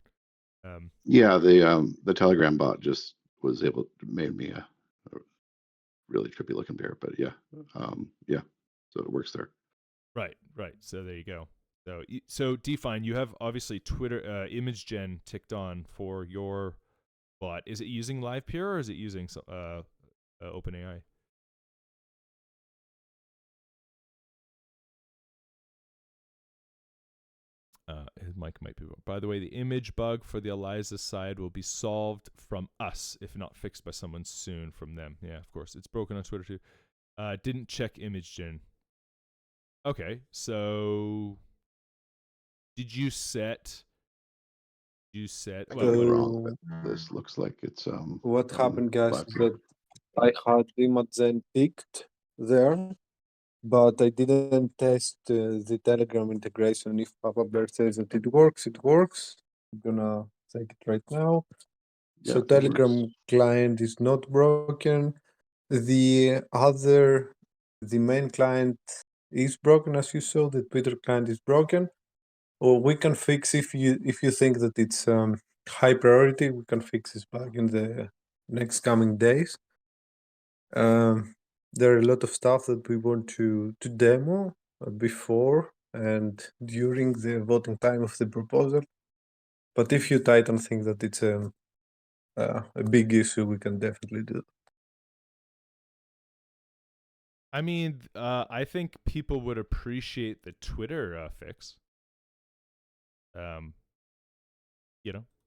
[SPEAKER 7] Yeah, the Telegram bot just was able to made me a really trippy looking bear, but yeah, yeah, so it works there.
[SPEAKER 1] Right. So there you go. So Define, you have obviously Twitter image gen ticked on for your bot. Is it using Livepeer or is it using OpenAI? His mic might be. By the way, the image bug for the Eliza side will be solved from us, if not fixed by someone soon from them. Yeah, of course. It's broken on Twitter too. Didn't check image gen. Okay, so did you set?
[SPEAKER 7] Well, wrong, but this looks like it's
[SPEAKER 2] what happened, guys, is
[SPEAKER 7] Livepeer.
[SPEAKER 2] that I had Imogen picked there, but I didn't test the Telegram integration. If Papa Bear says that it works, it works. I'm gonna take it right now.
[SPEAKER 7] Yeah,
[SPEAKER 2] So
[SPEAKER 7] it
[SPEAKER 2] Telegram
[SPEAKER 7] works.
[SPEAKER 2] client is not broken. The main client is broken, as you saw. The Twitter client is broken. Or we can fix, if you think that it's high priority, we can fix this bug in the next coming days. There are a lot of stuff that we want to demo before and during the voting time of the proposal. But if you Titan think that it's a big issue, we can definitely do it.
[SPEAKER 1] I mean, I think people would appreciate the Twitter fix.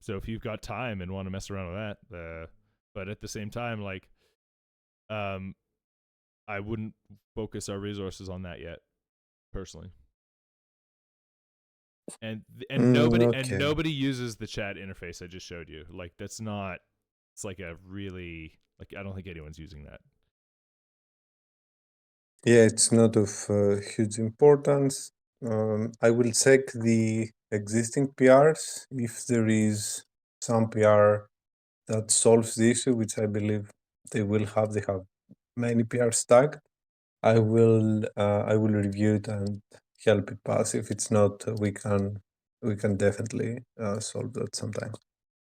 [SPEAKER 1] So if you've got time and want to mess around with that, but at the same time, like, I wouldn't focus our resources on that yet, personally. And nobody uses the chat interface I just showed you. Like that's not. It's like a really like I don't think anyone's using that.
[SPEAKER 2] Yeah, it's not of huge importance. I will check the existing PRs if there is some PR that solves the issue, which I believe they will have. They have many PRs tagged. I will review it and help it pass. If it's not, we can definitely solve that sometime.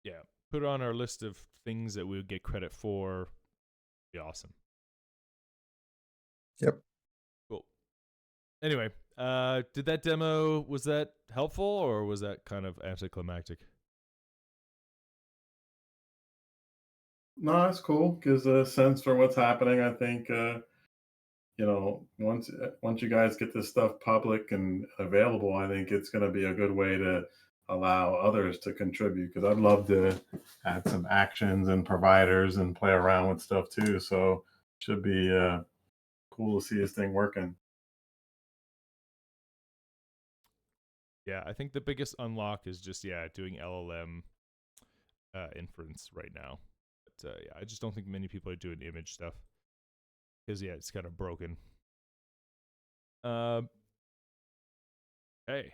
[SPEAKER 1] Yeah, put it on our list of things that we would get credit for. Be awesome.
[SPEAKER 2] Yep.
[SPEAKER 1] Cool. Anyway, did that demo, was that helpful or was that kind of anticlimactic?
[SPEAKER 12] No, it's cool. Gives a sense for what's happening. I think once you guys get this stuff public and available, I think it's going to be a good way to allow others to contribute. Because I'd love to add some actions and providers and play around with stuff too. So should be cool to see this thing working.
[SPEAKER 1] Yeah, I think the biggest unlock is just doing LLM inference right now. yeah, I just don't think many people are doing image stuff because yeah, it's kind of broken. Hey,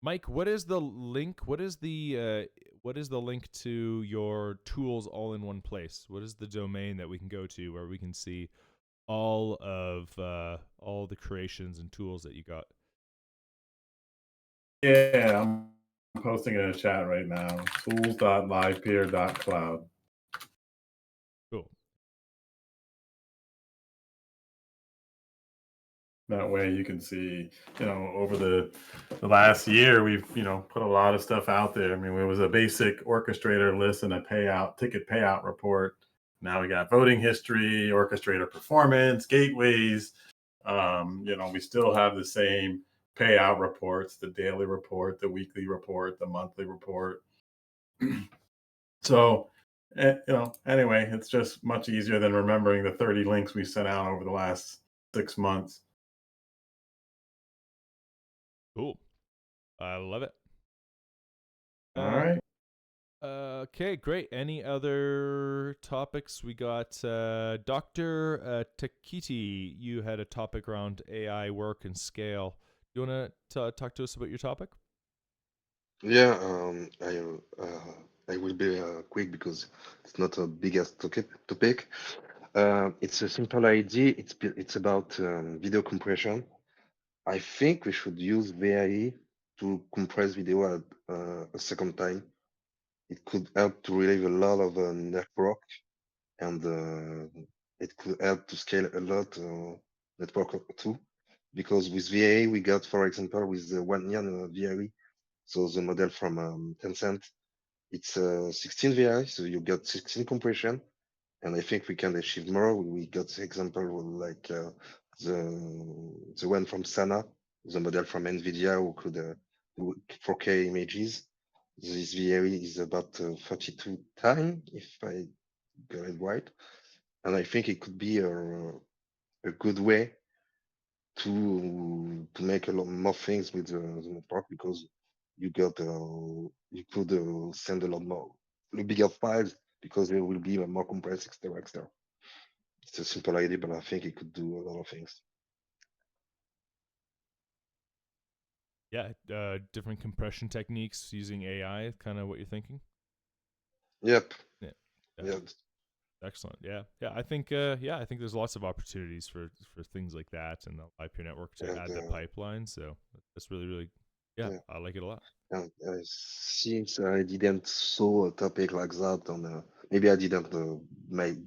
[SPEAKER 1] Mike, what is the link? What is the link to your tools all in one place? What is the domain that we can go to where we can see all of all the creations and tools that you got?
[SPEAKER 12] Yeah, I'm posting it in the chat right now. Tools.livepeer.cloud.
[SPEAKER 1] Cool.
[SPEAKER 12] That way you can see, over the last year, we've, put a lot of stuff out there. I mean, it was a basic orchestrator list and a ticket payout report. Now we got voting history, orchestrator performance, gateways. We still have the same payout reports, the daily report, the weekly report, the monthly report. So, anyway, it's just much easier than remembering the 30 links we sent out over the last 6 months.
[SPEAKER 1] Cool. I love it.
[SPEAKER 12] All right.
[SPEAKER 1] Okay, great. Any other topics? We got Dr.Tekiti. You had a topic around AI work and scale. You want to talk to us about your topic?
[SPEAKER 13] Yeah, I will be quick because it's not a biggest topic. It's a simple idea. It's about video compression. I think we should use VAE to compress video at a second time. It could help to relieve a lot of network, and it could help to scale a lot network too. Because with VAE, we got, for example, with the 1 year VAE, so the model from Tencent, it's 16 VAE, so you got 16 compression, and I think we can achieve more. We got the example like the one from Sana, the model from NVIDIA, who could do 4K images. This VAE is about 32 times, if I got it right, and I think it could be a good way to make a lot more things with the network, because you could send a lot more bigger files because they will be more compressed, etc. It's a simple idea, but I think it could do a lot of things.
[SPEAKER 1] Yeah, different compression techniques using AI, kind of what you're thinking.
[SPEAKER 13] Yep.
[SPEAKER 1] Yeah.
[SPEAKER 13] Yeah.
[SPEAKER 1] Excellent. Yeah. I think I think there's lots of opportunities for things like that and the Livepeer network to add the pipeline. So that's really yeah, I like it a lot.
[SPEAKER 13] And since I didn't saw a topic like that on maybe I didn't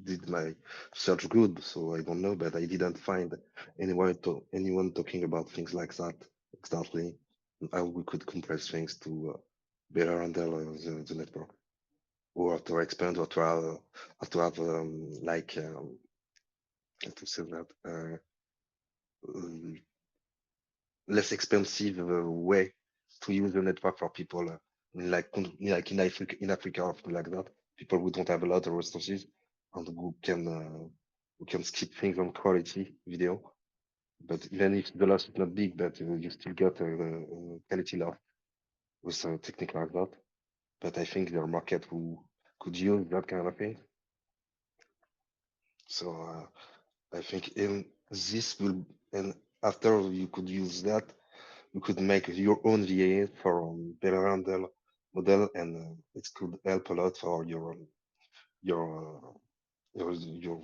[SPEAKER 13] did my search good, so I don't know, but I didn't find anyone talking about things like that exactly, how we could compress things to better handle the network, or to expand, or to have like how to say that less expensive way to use the network for people in Africa or something like that. People who don't have a lot of resources and who can skip things on quality video. But even if the loss is not big, but you still get a quality loss with a technique like that. But I think there are market who could use that kind of thing. So I think in this will, and after you could use that, you could make your own VA for better handle model, and it could help a lot for your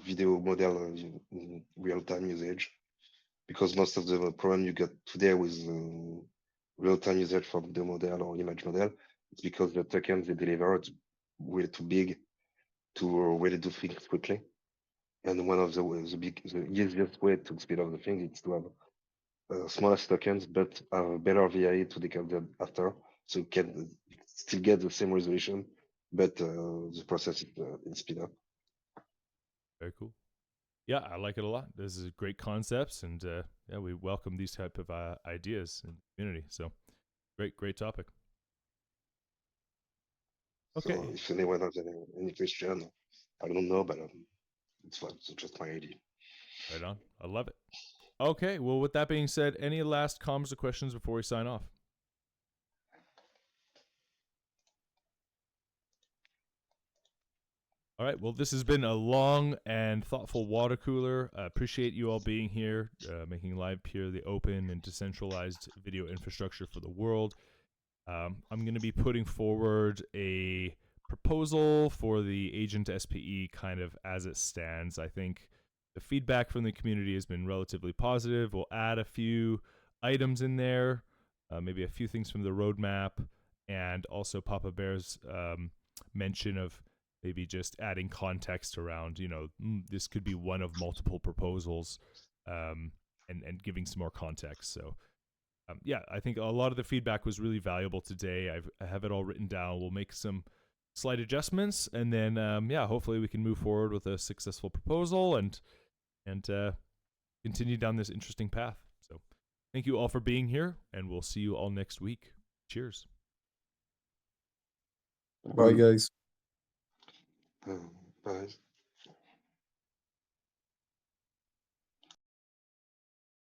[SPEAKER 13] video model in real-time usage, because most of the problem you get today with real-time usage for video model or image model, it's because the tokens they deliver is way too big to really do things quickly. And one of the easiest way to speed up the thing is to have smallest tokens, but a better VIA to decode them after, so you can still get the same resolution, but the process is speed up.
[SPEAKER 1] Very cool. Yeah, I like it a lot. This is great concepts, and yeah, we welcome these type of ideas in the community. So great topic. Okay.
[SPEAKER 13] So if anyone has any question, I don't know, but it's just my idea.
[SPEAKER 1] Right on. I love it. Okay, well, with that being said, any last comments or questions before we sign off? All right. Well, this has been a long and thoughtful water cooler. Appreciate you all being here, making Livepeer the open and decentralized video infrastructure for the world. I'm going to be putting forward a proposal for the agent SPE kind of as it stands. I think the feedback from the community has been relatively positive. We'll add a few items in there, maybe a few things from the roadmap, and also Papa Bear's mention of maybe just adding context around, this could be one of multiple proposals, and giving some more context. So yeah, I think a lot of the feedback was really valuable today. I have it all written down. We'll make some slight adjustments, and then yeah, hopefully we can move forward with a successful proposal and continue down this interesting path. So thank you all for being here, and we'll see you all next week. Cheers.
[SPEAKER 14] Bye, guys.
[SPEAKER 13] Bye.